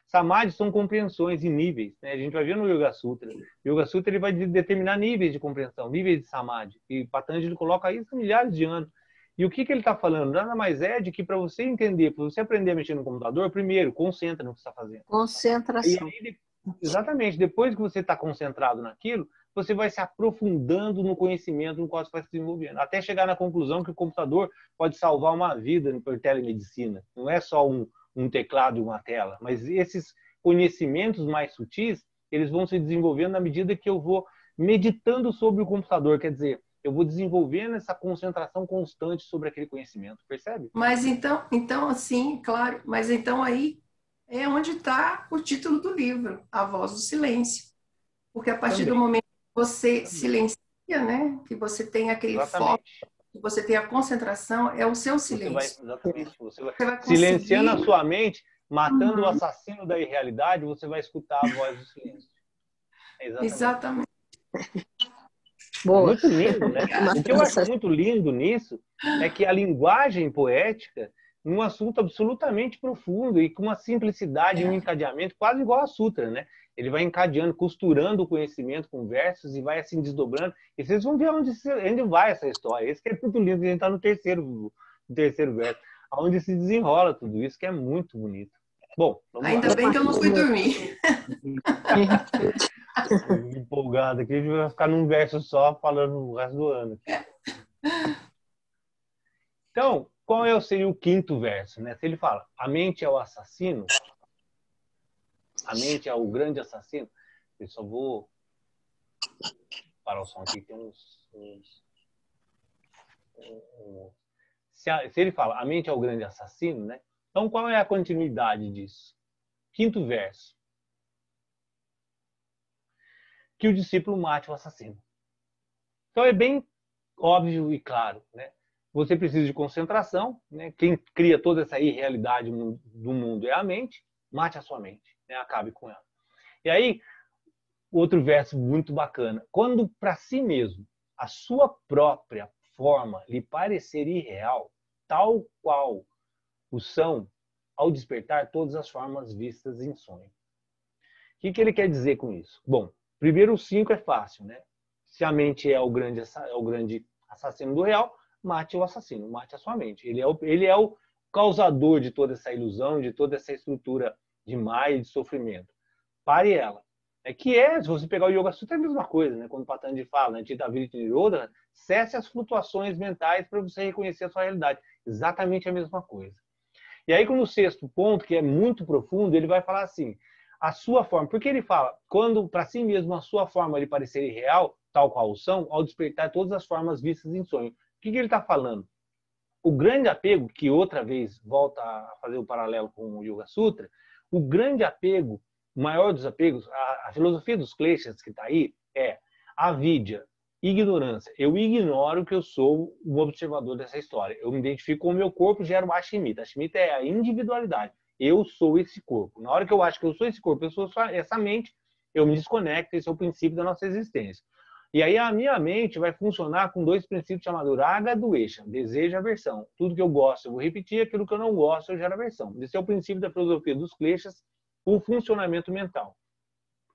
Samadhi são compreensões em níveis. Né? A gente vai ver no Yoga Sutra. O Yoga Sutra ele vai determinar níveis de compreensão, níveis de Samadhi. E Patanjali coloca isso há milhares de anos. E o que ele está falando? Nada mais é de que para você entender, para você aprender a mexer no computador, primeiro, concentra no que você está fazendo. Concentração. E aí, exatamente. Depois que você está concentrado naquilo, você vai se aprofundando no conhecimento no qual você vai se desenvolvendo. Até chegar na conclusão que o computador pode salvar uma vida por telemedicina. Não é só um teclado e uma tela, mas esses conhecimentos mais sutis, eles vão se desenvolvendo na medida que eu vou meditando sobre o computador, quer dizer, eu vou desenvolvendo essa concentração constante sobre aquele conhecimento, percebe? Mas então assim, claro, mas então aí é onde está o título do livro, A Voz do Silêncio. Porque a partir do momento que você silencia, né, que você tem aquele foco, que você tem a concentração, é o seu silêncio. Você vai silenciando a sua mente, matando o assassino da irrealidade, você vai escutar a voz do silêncio. Exatamente. Boa. Muito lindo, né? O que eu acho muito lindo nisso é que a linguagem poética, num assunto absolutamente profundo e com uma simplicidade e um encadeamento quase igual a Sutra, né? Ele vai encadeando, costurando o conhecimento com versos e vai assim desdobrando. E vocês vão ver onde vai essa história. Esse que é muito lindo, a gente está no terceiro verso, onde se desenrola tudo isso, que é muito bonito. Bom, ainda bem que eu não fui dormir. Empolgado aqui, a gente vai ficar num verso só falando o resto do ano. Então, qual seria o 5º verso? Né? Se ele fala, a mente é o assassino, a mente é o grande assassino, eu só vou parar o som aqui, tem se ele fala, a mente é o grande assassino, né? Então, qual é a continuidade disso? 5º verso. Que o discípulo mate o assassino. Então, é bem óbvio e claro, né? você precisa de concentração, né? Quem cria toda essa irrealidade do mundo é a mente. Mate a sua mente, né? Acabe com ela. E aí, outro verso muito bacana. Quando para si mesmo a sua própria forma lhe parecer irreal, tal qual o são, ao despertar todas as formas vistas em sonho. O que ele quer dizer com isso? Bom, primeiro o 5 é fácil, né? Se a mente é o grande assassino do real, mate o assassino, mate a sua mente. Ele é o causador de toda essa ilusão, de toda essa estrutura de Maya e de sofrimento. Pare ela. Se você pegar o Yoga Sutra, é a mesma coisa, né? Quando Patanjali fala, né? Chitta-vritti Nirodha, cesse as flutuações mentais para você reconhecer a sua realidade. Exatamente a mesma coisa. E aí, no sexto ponto, que é muito profundo, ele vai falar assim, a sua forma, porque ele fala, quando para si mesmo a sua forma lhe parecer irreal, tal qual são, ao despertar todas as formas vistas em sonho. O que ele está falando? O grande apego, que outra vez volta a fazer o paralelo com o Yoga Sutra, o grande apego, o maior dos apegos, a filosofia dos kleshas que está aí é avidya, ignorância. Eu ignoro que eu sou um observador dessa história. Eu me identifico com o meu corpo, gero Ashmita. Ashmita é a individualidade. Eu sou esse corpo. Na hora que eu acho que eu sou esse corpo, eu sou essa mente, eu me desconecto. Esse é o princípio da nossa existência. E aí a minha mente vai funcionar com dois princípios chamados raga e dvesha, desejo e aversão. Tudo que eu gosto eu vou repetir, aquilo que eu não gosto eu gero aversão. Esse é o princípio da filosofia dos kleshas, o funcionamento mental.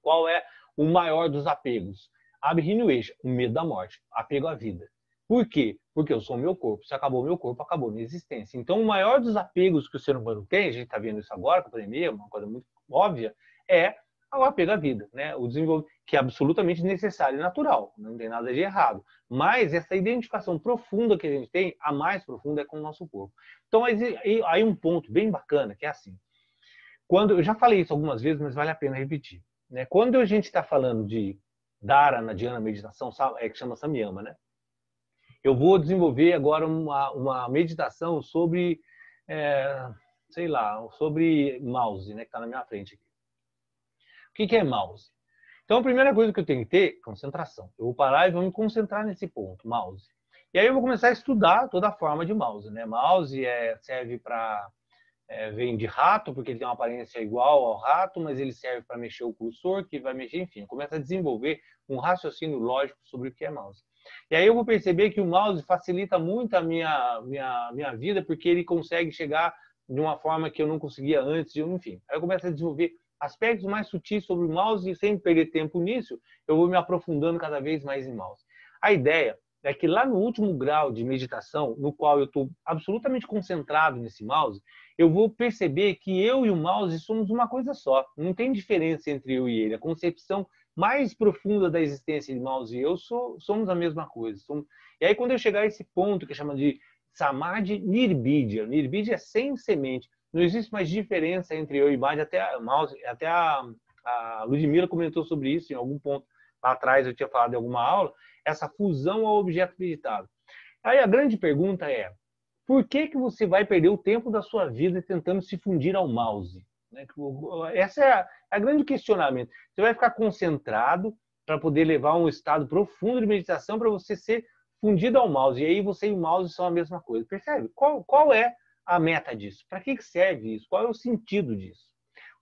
Qual é o maior dos apegos? Abhinivesha, o medo da morte, apego à vida. Por quê? Porque eu sou o meu corpo. Se acabou o meu corpo, acabou a minha existência. Então, o maior dos apegos que o ser humano tem, a gente está vendo isso agora com a pandemia, uma coisa muito óbvia, é o apego à vida, né? O desenvolvimento, que é absolutamente necessário e natural, não tem nada de errado. Mas essa identificação profunda que a gente tem, a mais profunda é com o nosso corpo. Então, aí um ponto bem bacana, que é assim, eu já falei isso algumas vezes, mas vale a pena repetir, né? Quando a gente está falando de Dharana, Dhyana, meditação, que chama Samyama, né? Eu vou desenvolver agora uma meditação sobre, sobre mouse, né? Que está na minha frente aqui. O que é mouse? Então, a primeira coisa que eu tenho que ter é concentração. Eu vou parar e vou me concentrar nesse ponto, mouse. E aí eu vou começar a estudar toda a forma de mouse, né? Mouse serve para... vem de rato, porque ele tem uma aparência igual ao rato, mas ele serve para mexer o cursor, que vai mexer, enfim. Começa a desenvolver um raciocínio lógico sobre o que é mouse. E aí eu vou perceber que o mouse facilita muito a minha vida, porque ele consegue chegar de uma forma que eu não conseguia antes, enfim. Aí eu começo a desenvolver aspectos mais sutis sobre o mouse e sem perder tempo nisso, eu vou me aprofundando cada vez mais em mouse. A ideia é que lá no último grau de meditação, no qual eu estou absolutamente concentrado nesse mouse, eu vou perceber que eu e o mouse somos uma coisa só. Não tem diferença entre eu e ele. A concepção mais profunda da existência de mouse e eu somos a mesma coisa. E aí, quando eu chegar a esse ponto que chama de Samadhi Nirbidya, Nirbidya é sem semente, não existe mais diferença entre eu e mouse, até a Ludmila comentou sobre isso em algum ponto lá atrás, eu tinha falado em alguma aula, essa fusão ao objeto meditado. Aí a grande pergunta é, por que você vai perder o tempo da sua vida tentando se fundir ao mouse? Esse é a grande questionamento. Você vai ficar concentrado para poder levar a um estado profundo de meditação para você ser fundido ao mouse. E aí você e o mouse são a mesma coisa. Percebe? Qual é a meta disso? Para que serve isso? Qual é o sentido disso?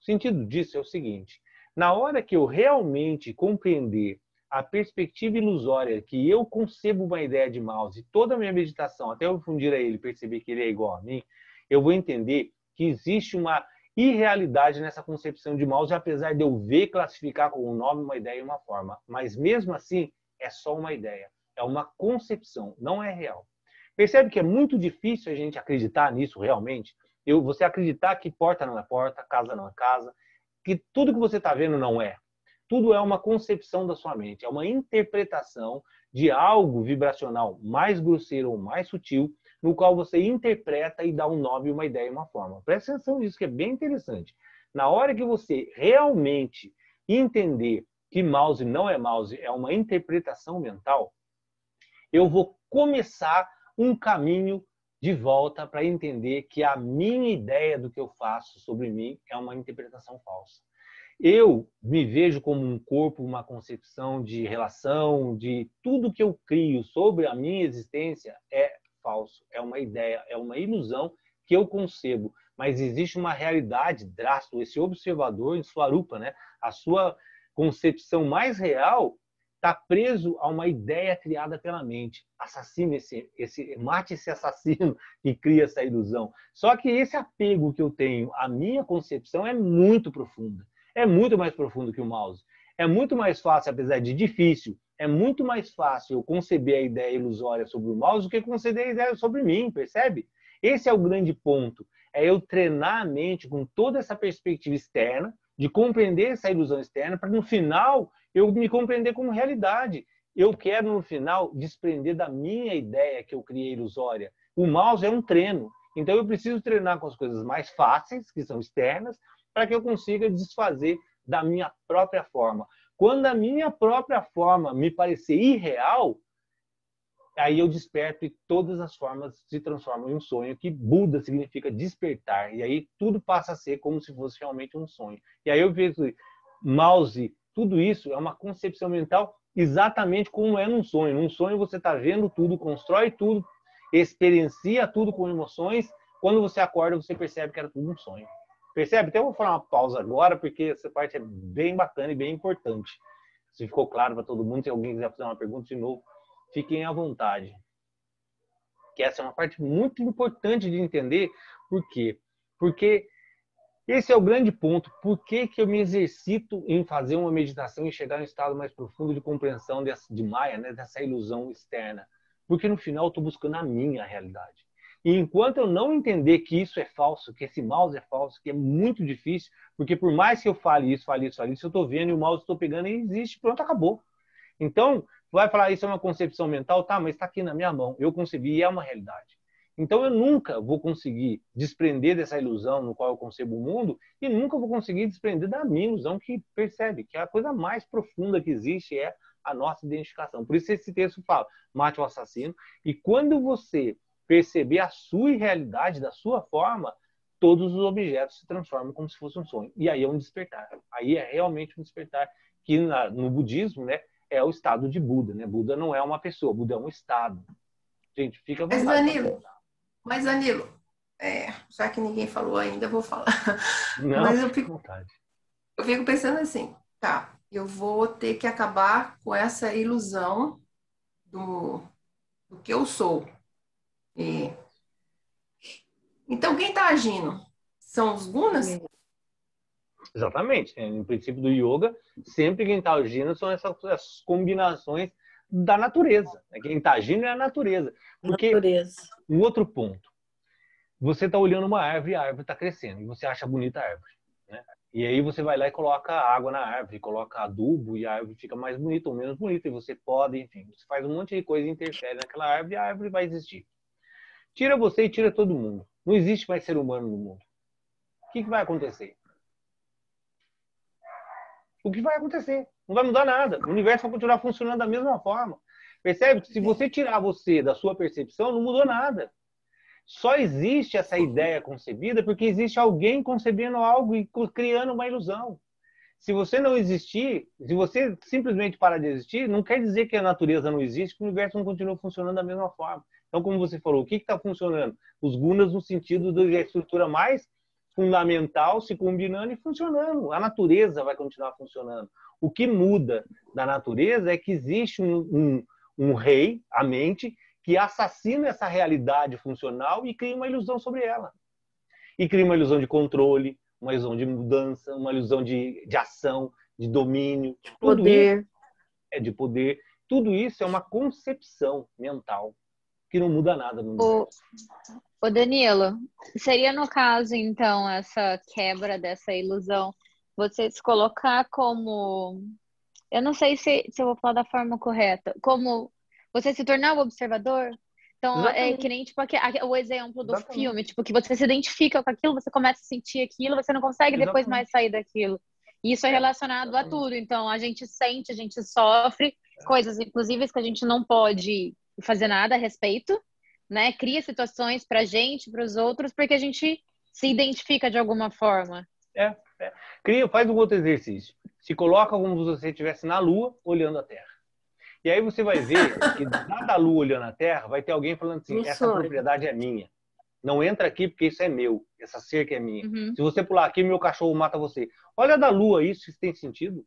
O sentido disso é o seguinte. Na hora que eu realmente compreender a perspectiva ilusória que eu concebo uma ideia de mouse, toda a minha meditação, até eu fundir a ele, perceber que ele é igual a mim, eu vou entender que existe uma irrealidade nessa concepção de mouse, apesar de eu ver classificar com um nome, uma ideia e uma forma. Mas mesmo assim, é só uma ideia. É uma concepção, não é real. Percebe que é muito difícil a gente acreditar nisso realmente? Você acreditar que porta não é porta, casa não é casa, que tudo que você está vendo não é. Tudo é uma concepção da sua mente, é uma interpretação de algo vibracional mais grosseiro ou mais sutil, no qual você interpreta e dá um nome, uma ideia e uma forma. Presta atenção nisso, que é bem interessante. Na hora que você realmente entender que mouse não é mouse, é uma interpretação mental, eu vou começar um caminho de volta para entender que a minha ideia do que eu faço sobre mim é uma interpretação falsa. Eu me vejo como um corpo, uma concepção de relação, de tudo que eu crio sobre a minha existência é falso, é uma ideia, é uma ilusão que eu concebo, mas existe uma realidade drástica. Esse observador em Swarupa, né? A sua concepção mais real está preso a uma ideia criada pela mente. Assassine mate esse assassino que cria essa ilusão. Só que esse apego que eu tenho à minha concepção é muito profunda. É muito mais profundo que o mouse. É muito mais fácil, apesar de difícil, é muito mais fácil eu conceber a ideia ilusória sobre o mouse do que conceber a ideia sobre mim, percebe? Esse é o grande ponto. É eu treinar a mente com toda essa perspectiva externa, de compreender essa ilusão externa, para no final eu me compreender como realidade. Eu quero, no final, desprender da minha ideia que eu criei ilusória. O mouse é um treino. Então eu preciso treinar com as coisas mais fáceis, que são externas, para que eu consiga desfazer da minha própria forma. Quando a minha própria forma me parecer irreal, aí eu desperto e todas as formas se transformam em um sonho, que Buda significa despertar. E aí tudo passa a ser como se fosse realmente um sonho. E aí eu vejo mouse, tudo isso é uma concepção mental exatamente como é num sonho. Num sonho você está vendo tudo, constrói tudo, experiencia tudo com emoções. Quando você acorda, você percebe que era tudo um sonho. Percebe? Então eu vou falar uma pausa agora, porque essa parte é bem bacana e bem importante. Se ficou claro para todo mundo, se alguém quiser fazer uma pergunta de novo, fiquem à vontade. Que essa é uma parte muito importante de entender. Por quê? Porque esse é o grande ponto. Por que que eu me exercito em fazer uma meditação e chegar em um estado mais profundo de compreensão de Maya, né? Dessa ilusão externa? Porque no final eu estou buscando a minha realidade. E enquanto eu não entender que isso é falso, que esse mouse é falso, que é muito difícil, porque por mais que eu fale isso, eu estou vendo e o mouse estou pegando e existe, pronto, acabou. Então, vai falar, isso é uma concepção mental? Tá, mas está aqui na minha mão. Eu concebi e é uma realidade. Então, eu nunca vou conseguir desprender dessa ilusão no qual eu concebo o mundo e nunca vou conseguir desprender da minha ilusão que percebe que a coisa mais profunda que existe é a nossa identificação. Por isso esse texto fala, mate o assassino. E quando você perceber a sua irrealidade da sua forma, todos os objetos se transformam como se fosse um sonho. E aí é um despertar. Aí é realmente um despertar que no budismo, né, é o estado de Buda, né? Buda não é uma pessoa, Buda é um estado. Gente, fica à vontade. Mas Danilo, já que ninguém falou ainda, eu vou falar. Não, mas fica à vontade. Eu fico pensando assim, tá, eu vou ter que acabar com essa ilusão do que eu sou. Então, quem está agindo? São os gunas? Exatamente. No princípio do yoga, sempre quem está agindo são essas combinações da natureza. Quem está agindo é a natureza. Porque um outro ponto, você está olhando uma árvore e a árvore está crescendo e você acha bonita a árvore, né? E aí você vai lá e coloca água na árvore, coloca adubo e a árvore fica mais bonita ou menos bonita e você pode, enfim, você faz um monte de coisa e interfere naquela árvore e a árvore vai existir. Tira você e tira todo mundo. Não existe mais ser humano no mundo. O que vai acontecer? O que vai acontecer? Não vai mudar nada. O universo vai continuar funcionando da mesma forma. Percebe que se você tirar você da sua percepção, não mudou nada. Só existe essa ideia concebida porque existe alguém concebendo algo e criando uma ilusão. Se você não existir, se você simplesmente parar de existir, não quer dizer que a natureza não existe, que o universo não continua funcionando da mesma forma. Então, como você falou, o que está funcionando? Os gunas no sentido da estrutura mais fundamental se combinando e funcionando. A natureza vai continuar funcionando. O que muda da natureza é que existe um rei, a mente, que assassina essa realidade funcional e cria uma ilusão sobre ela. E cria uma ilusão de controle, uma ilusão de mudança, uma ilusão de ação, de domínio. De poder. De poder. Tudo isso é uma concepção mental que não muda nada no universo. Ô Danilo, seria no caso, então, essa quebra dessa ilusão, você se colocar como... Eu não sei se eu vou falar da forma correta. Como você se tornar o observador? Então, é que nem tipo, o exemplo do filme, tipo, que você se identifica com aquilo, você começa a sentir aquilo, você não consegue depois mais sair daquilo. E isso é relacionado a tudo. Então, a gente sente, a gente sofre coisas, inclusive, que a gente não pode fazer nada a respeito, né? Cria situações pra gente, pros outros, porque a gente se identifica de alguma forma. Faz um outro exercício. Se coloca como se você estivesse na Lua, olhando a Terra. E aí você vai ver que lá da Lua olhando a Terra, vai ter alguém falando assim, essa Professora. propriedade é minha. Não entra aqui porque isso é meu. Essa cerca é minha. Uhum. Se você pular aqui, meu cachorro mata você. Olha da Lua, isso tem sentido?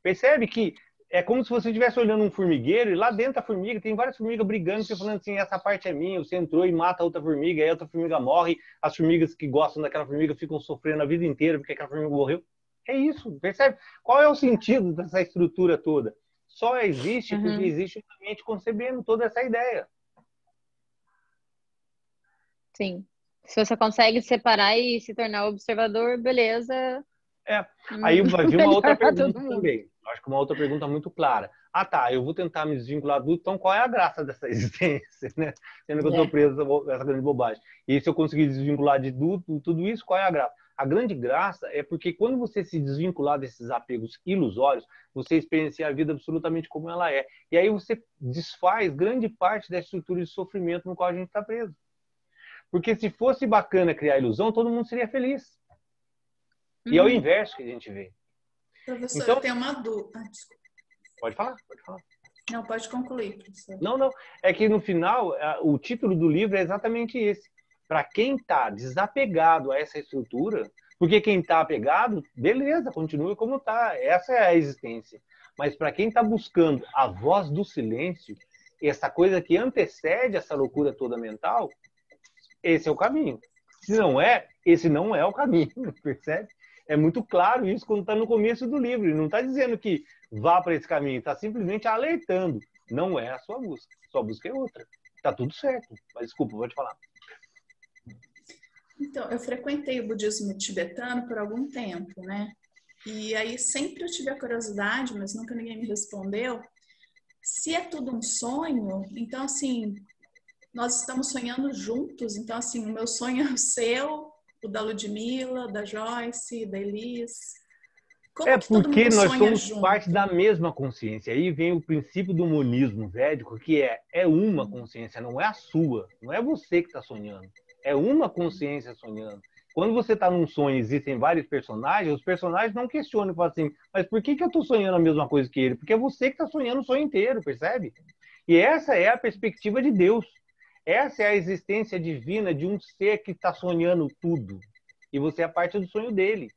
Percebe que é como se você estivesse olhando um formigueiro e lá dentro da formiga tem várias formigas brigando, você falando assim, essa parte é minha, você entrou e mata a outra formiga, aí a outra formiga morre, as formigas que gostam daquela formiga ficam sofrendo a vida inteira porque aquela formiga morreu. É isso, percebe? Qual é o sentido dessa estrutura toda? Só existe porque existe uma mente concebendo toda essa ideia. Sim. Se você consegue separar e se tornar observador, beleza. Aí vai vir uma Melhor outra pra todo pergunta mundo. também. Acho que uma outra pergunta muito clara. Ah, tá, eu vou tentar me desvincular do então qual é a graça dessa existência, né? Sendo que eu estou preso a essa grande bobagem. E se eu conseguir desvincular de tudo isso, qual é a graça? A grande graça é porque quando você se desvincular desses apegos ilusórios, você experiencia a vida absolutamente como ela é. E aí você desfaz grande parte da estrutura de sofrimento no qual a gente está preso. Porque se fosse bacana criar ilusão, todo mundo seria feliz. E é o inverso que a gente vê. Professor, Então, eu tenho uma dúvida. Desculpa. Pode falar, pode falar. Não, pode concluir, professor. Não. É que no final, o título do livro é exatamente esse. Para quem está desapegado a essa estrutura, porque quem está apegado, beleza, continua como está. Essa é a existência. Mas para quem está buscando a voz do silêncio, essa coisa que antecede essa loucura toda mental, esse é o caminho. Se não é, esse não é o caminho, percebe? É muito claro isso quando está no começo do livro. Ele não está dizendo que vá para esse caminho, está simplesmente alertando. Não é a sua busca. Sua busca é outra. Está tudo certo. Mas desculpa, vou te falar. Então, eu frequentei o budismo tibetano por algum tempo, né? E aí sempre eu tive a curiosidade, mas nunca ninguém me respondeu. Se é tudo um sonho, então assim, nós estamos sonhando juntos. Então assim, o meu sonho é o seu, o da Ludmila, da Joyce, da Elis. Como que todo porque mundo nós sonha somos junto? parte da mesma consciência. Aí vem o princípio do monismo védico, que é uma consciência, não é a sua. Não é você que está sonhando. É uma consciência sonhando. Quando você está num sonho e existem vários personagens, os personagens não questionam e falam assim, mas por que eu estou sonhando a mesma coisa que ele? Porque é você que está sonhando o sonho inteiro, percebe? E essa é a perspectiva de Deus. Essa é a existência divina de um ser que está sonhando tudo. E você é parte do sonho dele.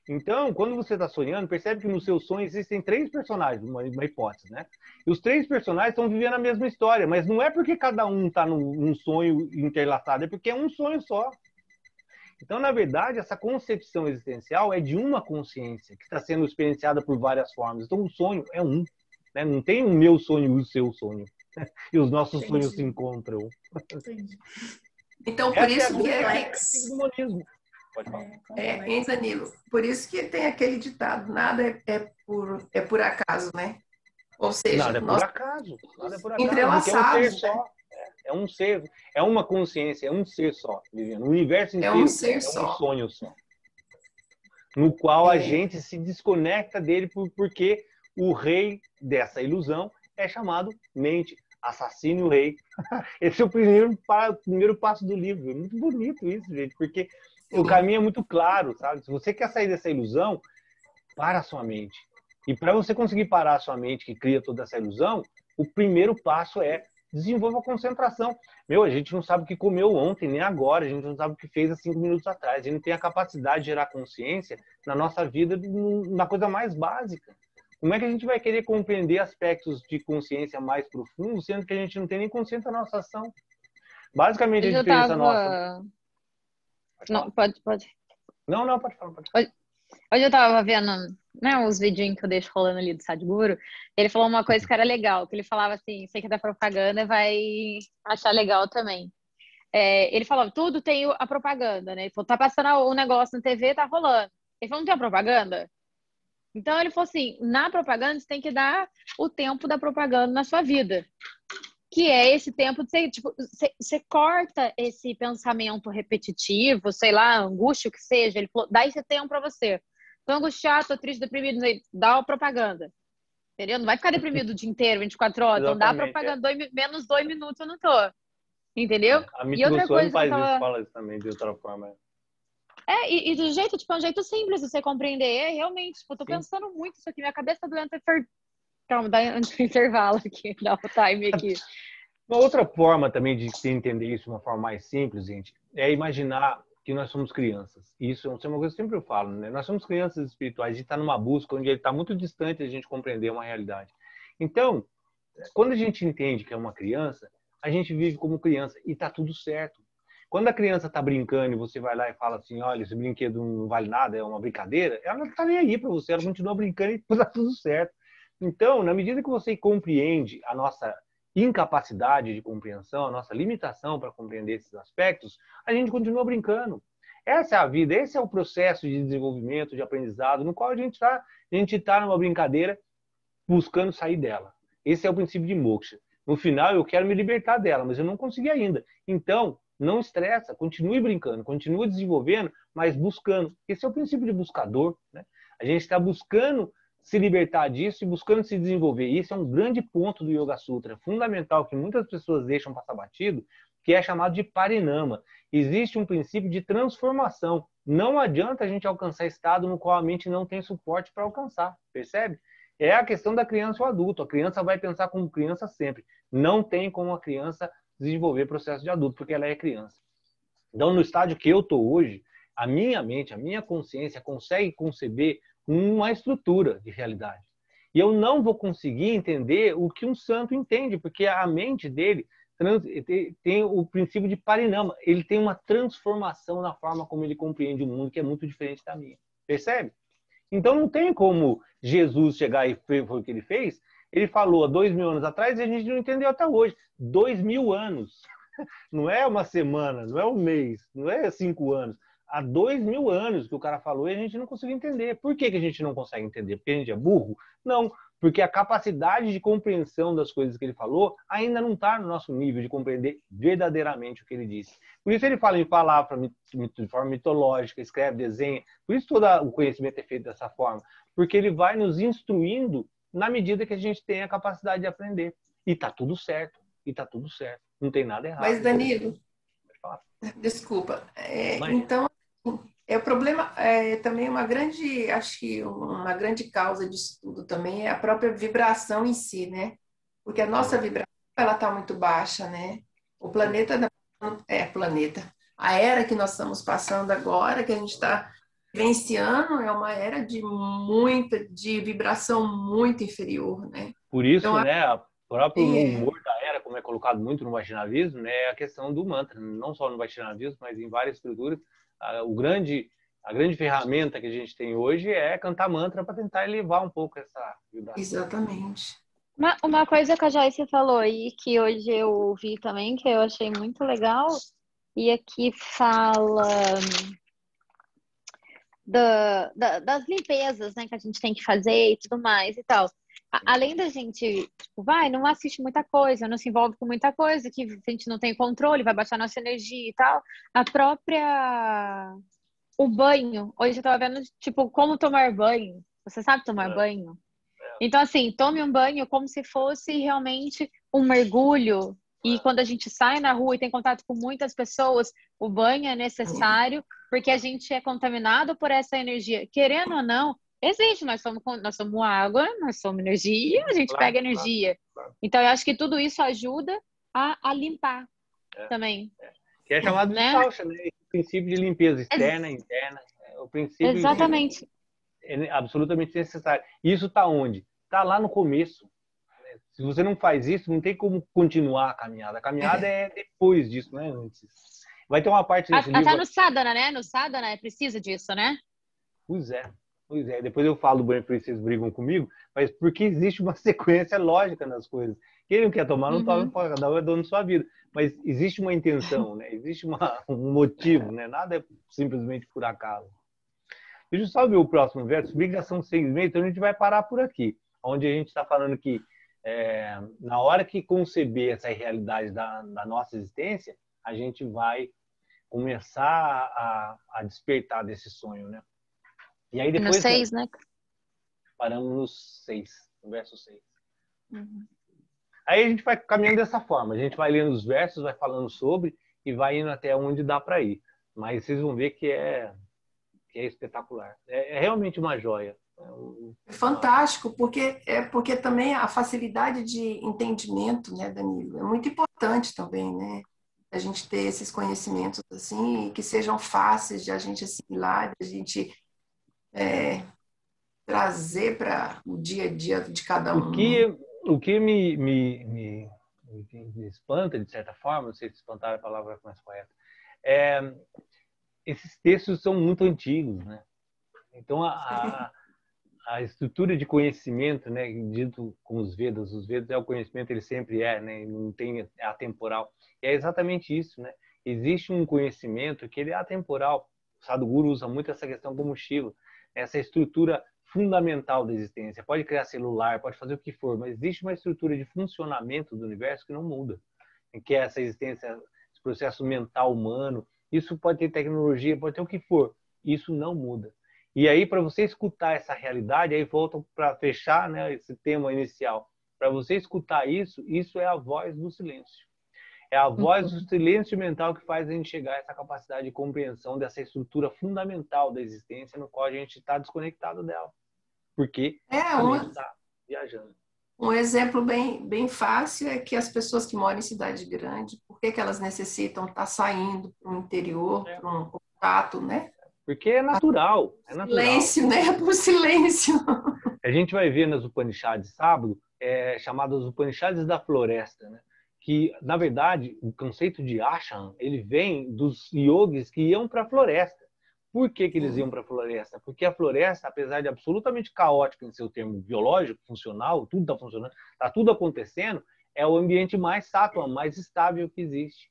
Então, quando você está sonhando, percebe que no seu sonho existem 3 personagens, uma hipótese, né? E os 3 personagens estão vivendo a mesma história, mas não é porque cada um está num sonho interlaçado, é porque é um sonho só. Então, na verdade, essa concepção existencial é de uma consciência que está sendo experienciada por várias formas. Então, o sonho é um. Né? Não tem o meu sonho e o seu sonho. E os nossos sonhos se encontram. Entendi. Então, por isso que do monismo. Pode falar. Hein, Danilo? Por isso que tem aquele ditado, nada é por acaso, né? Ou seja, nada é por nós acaso. Nada é por acaso. entrelaçados, Porque é um ser só. É um ser, é uma consciência, é um ser só, Viviane. O universo inteiro um ser é um só. sonho só. No qual a gente se desconecta dele porque o rei dessa ilusão é chamado mente. Assassine o rei. Esse é o primeiro passo do livro. É muito bonito isso, gente, porque o caminho é muito claro, sabe? Se você quer sair dessa ilusão, para a sua mente. E para você conseguir parar a sua mente que cria toda essa ilusão, o primeiro passo é desenvolva a concentração. A gente não sabe o que comeu ontem, nem agora. A gente não sabe o que fez há 5 minutos atrás. A gente não tem a capacidade de gerar consciência na nossa vida na coisa mais básica. Como é que a gente vai querer compreender aspectos de consciência mais profundos, sendo que a gente não tem nem consciência da nossa ação? Basicamente, a diferença nossa... Não, pode. Não, pode falar. Hoje eu tava vendo, né, os vidinhos que eu deixo rolando ali do Sadhguru. Ele falou uma coisa que era legal, que ele falava assim, você que é da propaganda vai achar legal também. Ele falava, tudo tem a propaganda, né? Ele falou, tá passando o negócio na TV, tá rolando. Ele falou, não tem a propaganda? Então ele falou assim, na propaganda você tem que dar o tempo da propaganda na sua vida. Que é esse tempo de você, tipo, você corta esse pensamento repetitivo, sei lá, angústia, o que seja. Ele falou, dá esse tempo pra você. Tô angustiado, tô triste, deprimido, dá a propaganda. Entendeu? Não vai ficar deprimido o dia inteiro, 24 horas. Então dá a propaganda, menos 2 minutos eu não tô. Entendeu? A E outra coisa que eu tava... fala isso também, de outra forma. E do jeito, tipo, é um jeito simples de você compreender. Realmente, tipo, eu tô pensando muito isso aqui, minha cabeça tá doendo, Calma, dá antes do intervalo aqui, dá o time aqui. Uma outra forma também de se entender isso de uma forma mais simples, gente, é imaginar que nós somos crianças. Isso é uma coisa que eu sempre falo, né? Nós somos crianças espirituais, a gente está numa busca onde ele está muito distante da gente compreender uma realidade. Então, quando a gente entende que é uma criança, a gente vive como criança e está tudo certo. Quando a criança está brincando e você vai lá e fala assim, olha, esse brinquedo não vale nada, é uma brincadeira, ela não está nem aí para você, ela continua brincando e está tudo certo. Então, na medida que você compreende a nossa incapacidade de compreensão, a nossa limitação para compreender esses aspectos, a gente continua brincando. Essa é a vida, esse é o processo de desenvolvimento, de aprendizado, no qual a gente tá numa brincadeira buscando sair dela. Esse é o princípio de moksha. No final, eu quero me libertar dela, mas eu não consegui ainda. Então, não estressa, continue brincando, continue desenvolvendo, mas buscando. Esse é o princípio de buscador, né? A gente está buscando se libertar disso e buscando se desenvolver. E esse é um grande ponto do Yoga Sutra, fundamental, que muitas pessoas deixam passar batido, que é chamado de parinama. Existe um princípio de transformação. Não adianta a gente alcançar estado no qual a mente não tem suporte para alcançar, percebe? É a questão da criança ou adulto. A criança vai pensar como criança sempre. Não tem como a criança desenvolver processo de adulto, porque ela é criança. Então, no estágio que eu estou hoje, a minha mente, a minha consciência consegue conceber uma estrutura de realidade. E eu não vou conseguir entender o que um santo entende, porque a mente dele tem o princípio de parinama. Ele tem uma transformação na forma como ele compreende o mundo, que é muito diferente da minha. Percebe? Então não tem como Jesus chegar e foi o que ele fez. Ele falou há 2000 anos atrás e a gente não entendeu até hoje. 2000 anos. Não é uma semana, não é um mês, não é 5 anos. Há 2000 anos que o cara falou e a gente não conseguiu entender. Por que a gente não consegue entender? Porque a gente é burro? Não, porque a capacidade de compreensão das coisas que ele falou ainda não está no nosso nível de compreender verdadeiramente o que ele disse. Por isso ele fala em palavra de forma mitológica, escreve, desenha. Por isso todo o conhecimento é feito dessa forma. Porque ele vai nos instruindo na medida que a gente tem a capacidade de aprender. E está tudo certo. E está tudo certo. Não tem nada errado. Mas, Danilo, desculpa. Então, o problema também uma grande, acho que uma grande causa disso tudo também é a própria vibração em si, né? Porque a nossa vibração, ela está muito baixa, né? O planeta, a era que nós estamos passando agora, que a gente está vivenciando, é uma era de vibração muito inferior, né? Por isso, então, né, o próprio humor da era, como é colocado muito no Vaishnavismo, né, é a questão do mantra, não só no Vaishnavismo, mas em várias estruturas. A grande ferramenta que a gente tem hoje é cantar mantra para tentar elevar um pouco essa vibração. Exatamente. Uma coisa que a Joyce falou aí, que hoje eu ouvi também, que eu achei muito legal, e aqui fala das limpezas, né, que a gente tem que fazer e tudo mais e tal. Além da gente, tipo, não assiste muita coisa, não se envolve com muita coisa, que a gente não tem controle, vai baixar nossa energia e tal. O banho, hoje eu tava vendo, tipo, como tomar banho. Você sabe tomar banho? Então, assim, tome um banho como se fosse realmente um mergulho. E quando a gente sai na rua e tem contato com muitas pessoas, o banho é necessário, porque a gente é contaminado por essa energia. Querendo ou não, existe, nós somos água, nós somos energia, a gente pega energia. Claro. Então, eu acho que tudo isso ajuda a limpar também. Que é chamado de salcha, né? O princípio de limpeza externa, interna. O princípio exatamente. É absolutamente necessário. Isso está onde? Está lá no começo. Se você não faz isso, não tem como continuar a caminhada. A caminhada é depois disso, né? Vai ter uma parte desse livro... Até no sadhana, né? No sadhana precisa disso, né? Pois é. Depois eu falo do banho porque vocês brigam comigo, mas porque existe uma sequência lógica nas coisas. Quem não quer tomar, não toma, cada um é dono da sua vida. Mas existe uma intenção, né? Existe um motivo, né? Nada é simplesmente por acaso. Deixa eu só ver o próximo verso. Migração 6,5, então a gente vai parar por aqui. Onde a gente está falando que na hora que conceber essa realidade da nossa existência, a gente vai começar a despertar desse sonho, né? E aí depois... No 6, né? Paramos no 6, no verso 6. Aí a gente vai caminhando dessa forma. A gente vai lendo os versos, vai falando sobre e vai indo até onde dá para ir. Mas vocês vão ver que é espetacular. É realmente uma joia. Fantástico, porque também a facilidade de entendimento, né, Danilo, é muito importante também, né? A gente ter esses conhecimentos assim, que sejam fáceis de a gente assimilar, de a gente trazer para o dia a dia de cada um. O que me espanta, de certa forma, não sei se espantar é a palavra mais correta, esses textos são muito antigos, né? Então, a estrutura de conhecimento, né, dito com os Vedas é o conhecimento, ele sempre né, não tem, é atemporal. E é exatamente isso, né? Existe um conhecimento que ele é atemporal. O Sadhguru usa muito essa questão como Shiva, essa estrutura fundamental da existência. Pode criar celular, pode fazer o que for, mas existe uma estrutura de funcionamento do universo que não muda, que é essa existência, esse processo mental humano. Isso pode ter tecnologia, pode ter o que for, isso não muda. E aí, para você escutar essa realidade, aí volta para fechar, né, esse tema inicial. Para você escutar isso é a voz do silêncio. É a voz do silêncio mental que faz a gente chegar a essa capacidade de compreensão dessa estrutura fundamental da existência, no qual a gente está desconectado dela. Porque a gente está viajando. Um exemplo bem fácil é que as pessoas que moram em cidade grande, por que elas necessitam estar saindo para o interior, para um contato, né? Porque é natural. É natural. Silêncio, né? Por silêncio. A gente vai ver nas Upanishads sábado, chamadas Upanishads da floresta, né? Que, na verdade, o conceito de ashram, ele vem dos yogis que iam para a floresta. Por que eles iam para a floresta? Porque a floresta, apesar de absolutamente caótica em seu termo biológico, funcional, tudo está funcionando, está tudo acontecendo, é o ambiente mais sattva, mais estável que existe.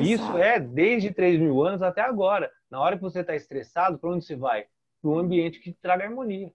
Isso é desde 3.000 anos até agora. Na hora que você está estressado, para onde você vai? Para um ambiente que traga harmonia.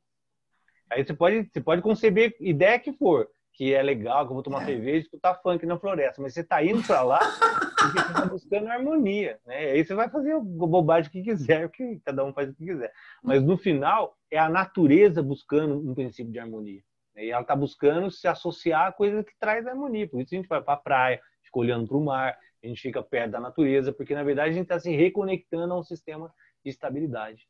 Aí você pode conceber ideia que for, que é legal, que eu vou tomar cerveja e escutar funk na floresta, mas você está indo para lá porque você está buscando harmonia, né? Aí você vai fazer a bobagem que quiser, porque cada um faz o que quiser. Mas no final, é a natureza buscando um princípio de harmonia. E ela está buscando se associar a coisa que traz harmonia. Por isso a gente vai para a praia, fica olhando para o mar, a gente fica perto da natureza, porque na verdade a gente está se reconectando a um sistema de estabilidade.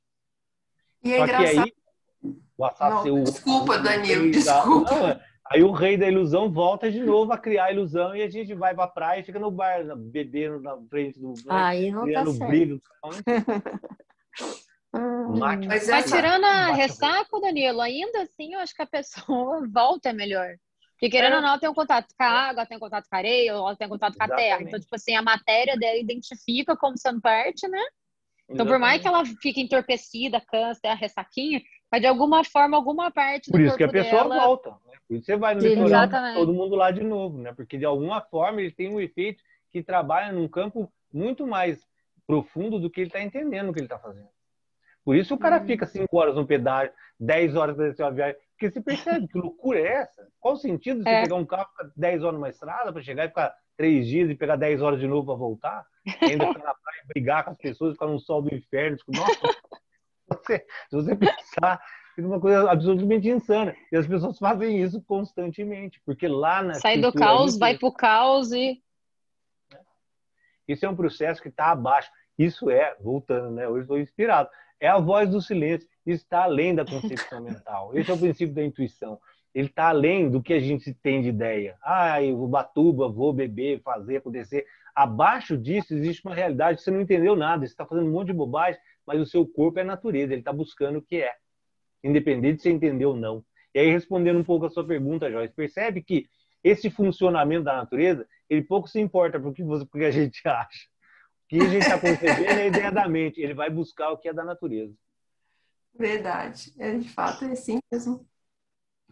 E é engraçado. Que aí, desculpa, Danilo, desculpa. Não, aí o rei da ilusão volta de novo a criar a ilusão e a gente vai para a praia e fica no bar, bebendo na frente do... Aí não tá certo. Briga. Mas tirando a ressaca, Danilo, ainda assim eu acho que a pessoa volta melhor. Porque querendo ou não, ela tem um contato com a água, ela tem um contato com a areia, ela tem um contato com a terra. Então, tipo assim, a matéria dela identifica como sendo parte, né? Então, por mais que ela fique entorpecida, cansa, a ressaquinha, mas de alguma forma, alguma parte do corpo dela... Por isso que a pessoa volta. Né? Por isso você vai no litoral, todo mundo lá de novo, né? Porque de alguma forma ele tem um efeito que trabalha num campo muito mais profundo do que ele está entendendo o que ele está fazendo. Por isso o cara fica 5 horas no pedágio, 10 horas para descer uma viagem. Porque você percebe que loucura é essa? Qual o sentido de você pegar um carro, ficar 10 horas numa estrada para chegar e ficar 3 dias e pegar 10 horas de novo para voltar? E ainda ficar na praia, brigar com as pessoas, ficar no sol do inferno. Nossa, se você pensar, é uma coisa absolutamente insana. E as pessoas fazem isso constantemente. Porque lá na sai do caos, vai pro caos e... Isso é um processo que está abaixo. Isso voltando, né? Hoje estou inspirado. É a voz do silêncio. Isso está além da concepção mental. Esse é o princípio da intuição. Ele está além do que a gente tem de ideia. Eu vou batuba, vou beber, fazer, acontecer. Abaixo disso existe uma realidade que você não entendeu nada. Você está fazendo um monte de bobagem, mas o seu corpo é natureza. Ele está buscando o que é. Independente de você entender ou não. E aí, respondendo um pouco a sua pergunta, Joyce, percebe que esse funcionamento da natureza, ele pouco se importa com o que a gente acha. O que a gente está concebendo é a ideia da mente. Ele vai buscar o que é da natureza. Verdade. De fato, é assim mesmo.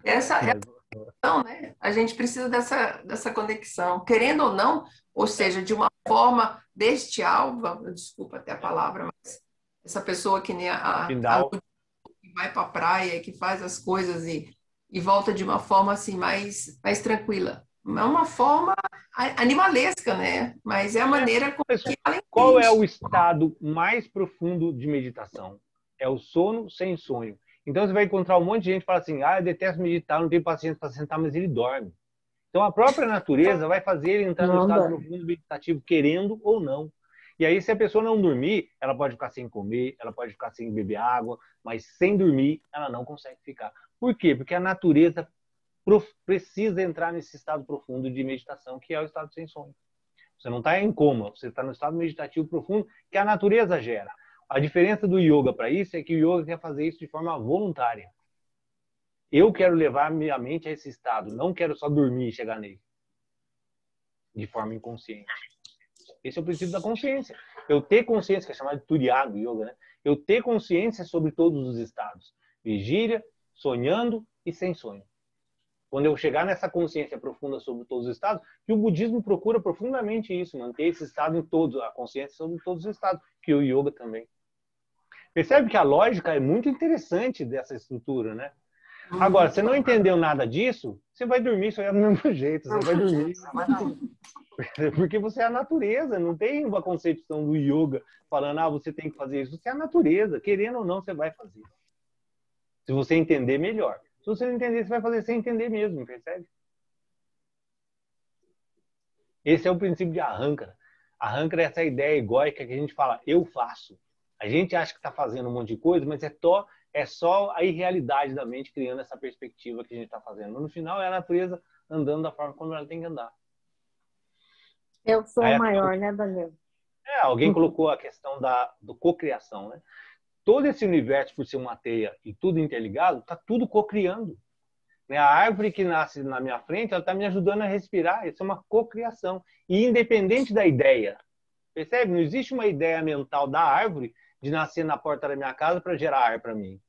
Essa é a questão, né? A gente precisa dessa conexão. Querendo ou não, ou seja, de uma forma bestial, desculpa até a palavra, mas essa pessoa que nem a que vai para a praia, que faz as coisas e volta de uma forma assim mais tranquila. É uma forma animalesca, né? Mas é a maneira como que ela entende. Qual é o estado mais profundo de meditação? É o sono sem sonho. Então você vai encontrar um monte de gente que fala assim, eu detesto meditar, não tenho paciência para sentar, mas ele dorme. Então a própria natureza vai fazer ele entrar no estado profundo meditativo, querendo ou não. E aí, se a pessoa não dormir, ela pode ficar sem comer, ela pode ficar sem beber água, mas sem dormir, ela não consegue ficar. Por quê? Porque a natureza precisa entrar nesse estado profundo de meditação, que é o estado sem sonho. Você não está em coma, você está no estado meditativo profundo que a natureza gera. A diferença do yoga para isso é que o yoga quer fazer isso de forma voluntária. Eu quero levar minha mente a esse estado, não quero só dormir e chegar nele. De forma inconsciente. Esse é o princípio da consciência. Eu ter consciência, que é chamado de Turiya Yoga, né? Eu ter consciência sobre todos os estados. Vigília, sonhando e sem sonho. Quando eu chegar nessa consciência profunda sobre todos os estados, que o budismo procura profundamente isso, manter esse estado em todos, a consciência sobre todos os estados, que o yoga também. Percebe que a lógica é muito interessante dessa estrutura, né? Agora, você não entendeu nada disso, você vai dormir, isso é do mesmo jeito, você vai dormir. Porque você é a natureza, não tem uma concepção do yoga falando, você tem que fazer isso. Você é a natureza, querendo ou não, você vai fazer. Se você entender melhor. Se você não entender, você vai fazer sem entender mesmo, percebe? Esse é o princípio de Ahankara. Ahankara é essa ideia egóica que a gente fala, eu faço. A gente acha que está fazendo um monte de coisa, mas é só a irrealidade da mente criando essa perspectiva que a gente está fazendo. Mas no final é a natureza andando da forma como ela tem que andar. Eu sou o maior, né, Daniel? Alguém colocou a questão do cocriação, né? Todo esse universo, por ser uma teia e tudo interligado, está tudo cocriando. A árvore que nasce na minha frente, ela está me ajudando a respirar. Isso é uma cocriação. E independente da ideia. Percebe? Não existe uma ideia mental da árvore de nascer na porta da minha casa para gerar ar para mim.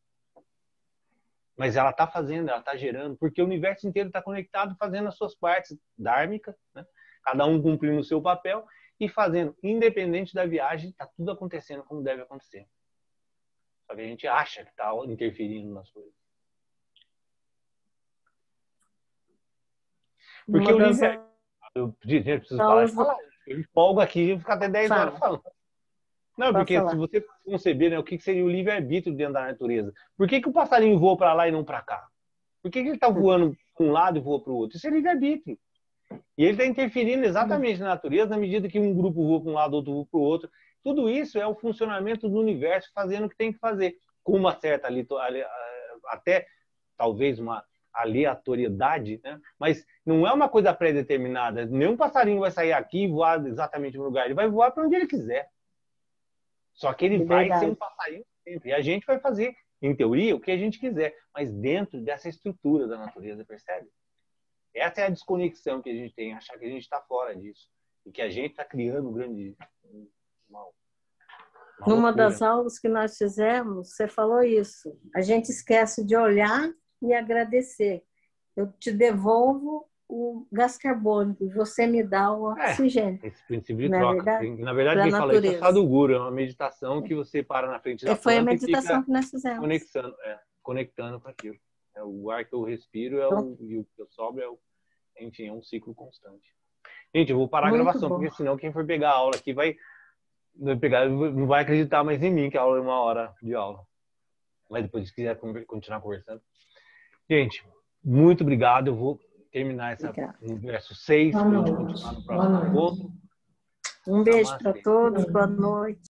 Mas ela está fazendo, ela está gerando, porque o universo inteiro está conectado, fazendo as suas partes dármicas, né? Cada um cumprindo o seu papel e fazendo, independente da viagem, está tudo acontecendo como deve acontecer. Só que a gente acha que está interferindo nas coisas. Porque o livre... Eu preciso falar. Eu empolgo aqui e vou ficar até 10 horas falando. Não, porque se você conceber, né, o que seria o livre-arbítrio dentro da natureza? Por que o passarinho voa para lá e não para cá? Por que ele está voando para um lado e voa para o outro? Isso é livre-arbítrio. E ele está interferindo exatamente na natureza na medida que um grupo voa para um lado, outro voa para o outro. Tudo isso é o funcionamento do universo fazendo o que tem que fazer. Com uma certa, até talvez uma aleatoriedade, né? Mas não é uma coisa pré-determinada. Nenhum passarinho vai sair aqui e voar exatamente no lugar. Ele vai voar para onde ele quiser. Só que ele vai ser um passarinho sempre. E a gente vai fazer, em teoria, o que a gente quiser. Mas dentro dessa estrutura da natureza, percebe? Essa é a desconexão que a gente tem. Achar que a gente está fora disso. E que a gente está criando um grande mal. Numa das aulas que nós fizemos, você falou isso. A gente esquece de olhar e agradecer. Eu te devolvo o gás carbônico e você me dá o oxigênio. Esse princípio de troca. Na verdade, quem fala isso é Sadhguru. É uma meditação que você para na frente da Foi a meditação que nós fizemos. Conectando com aquilo. O ar que eu respiro e o que eu sobro é um ciclo constante. Gente, eu vou parar a gravação, porque senão quem for pegar a aula aqui não vai acreditar mais em mim, que a aula é 1 hora de aula. Mas depois, se quiser continuar conversando. Gente, muito obrigado. Eu vou terminar no verso 6 para a gente continuar no próximo encontro. Um beijo para todos. Boa noite.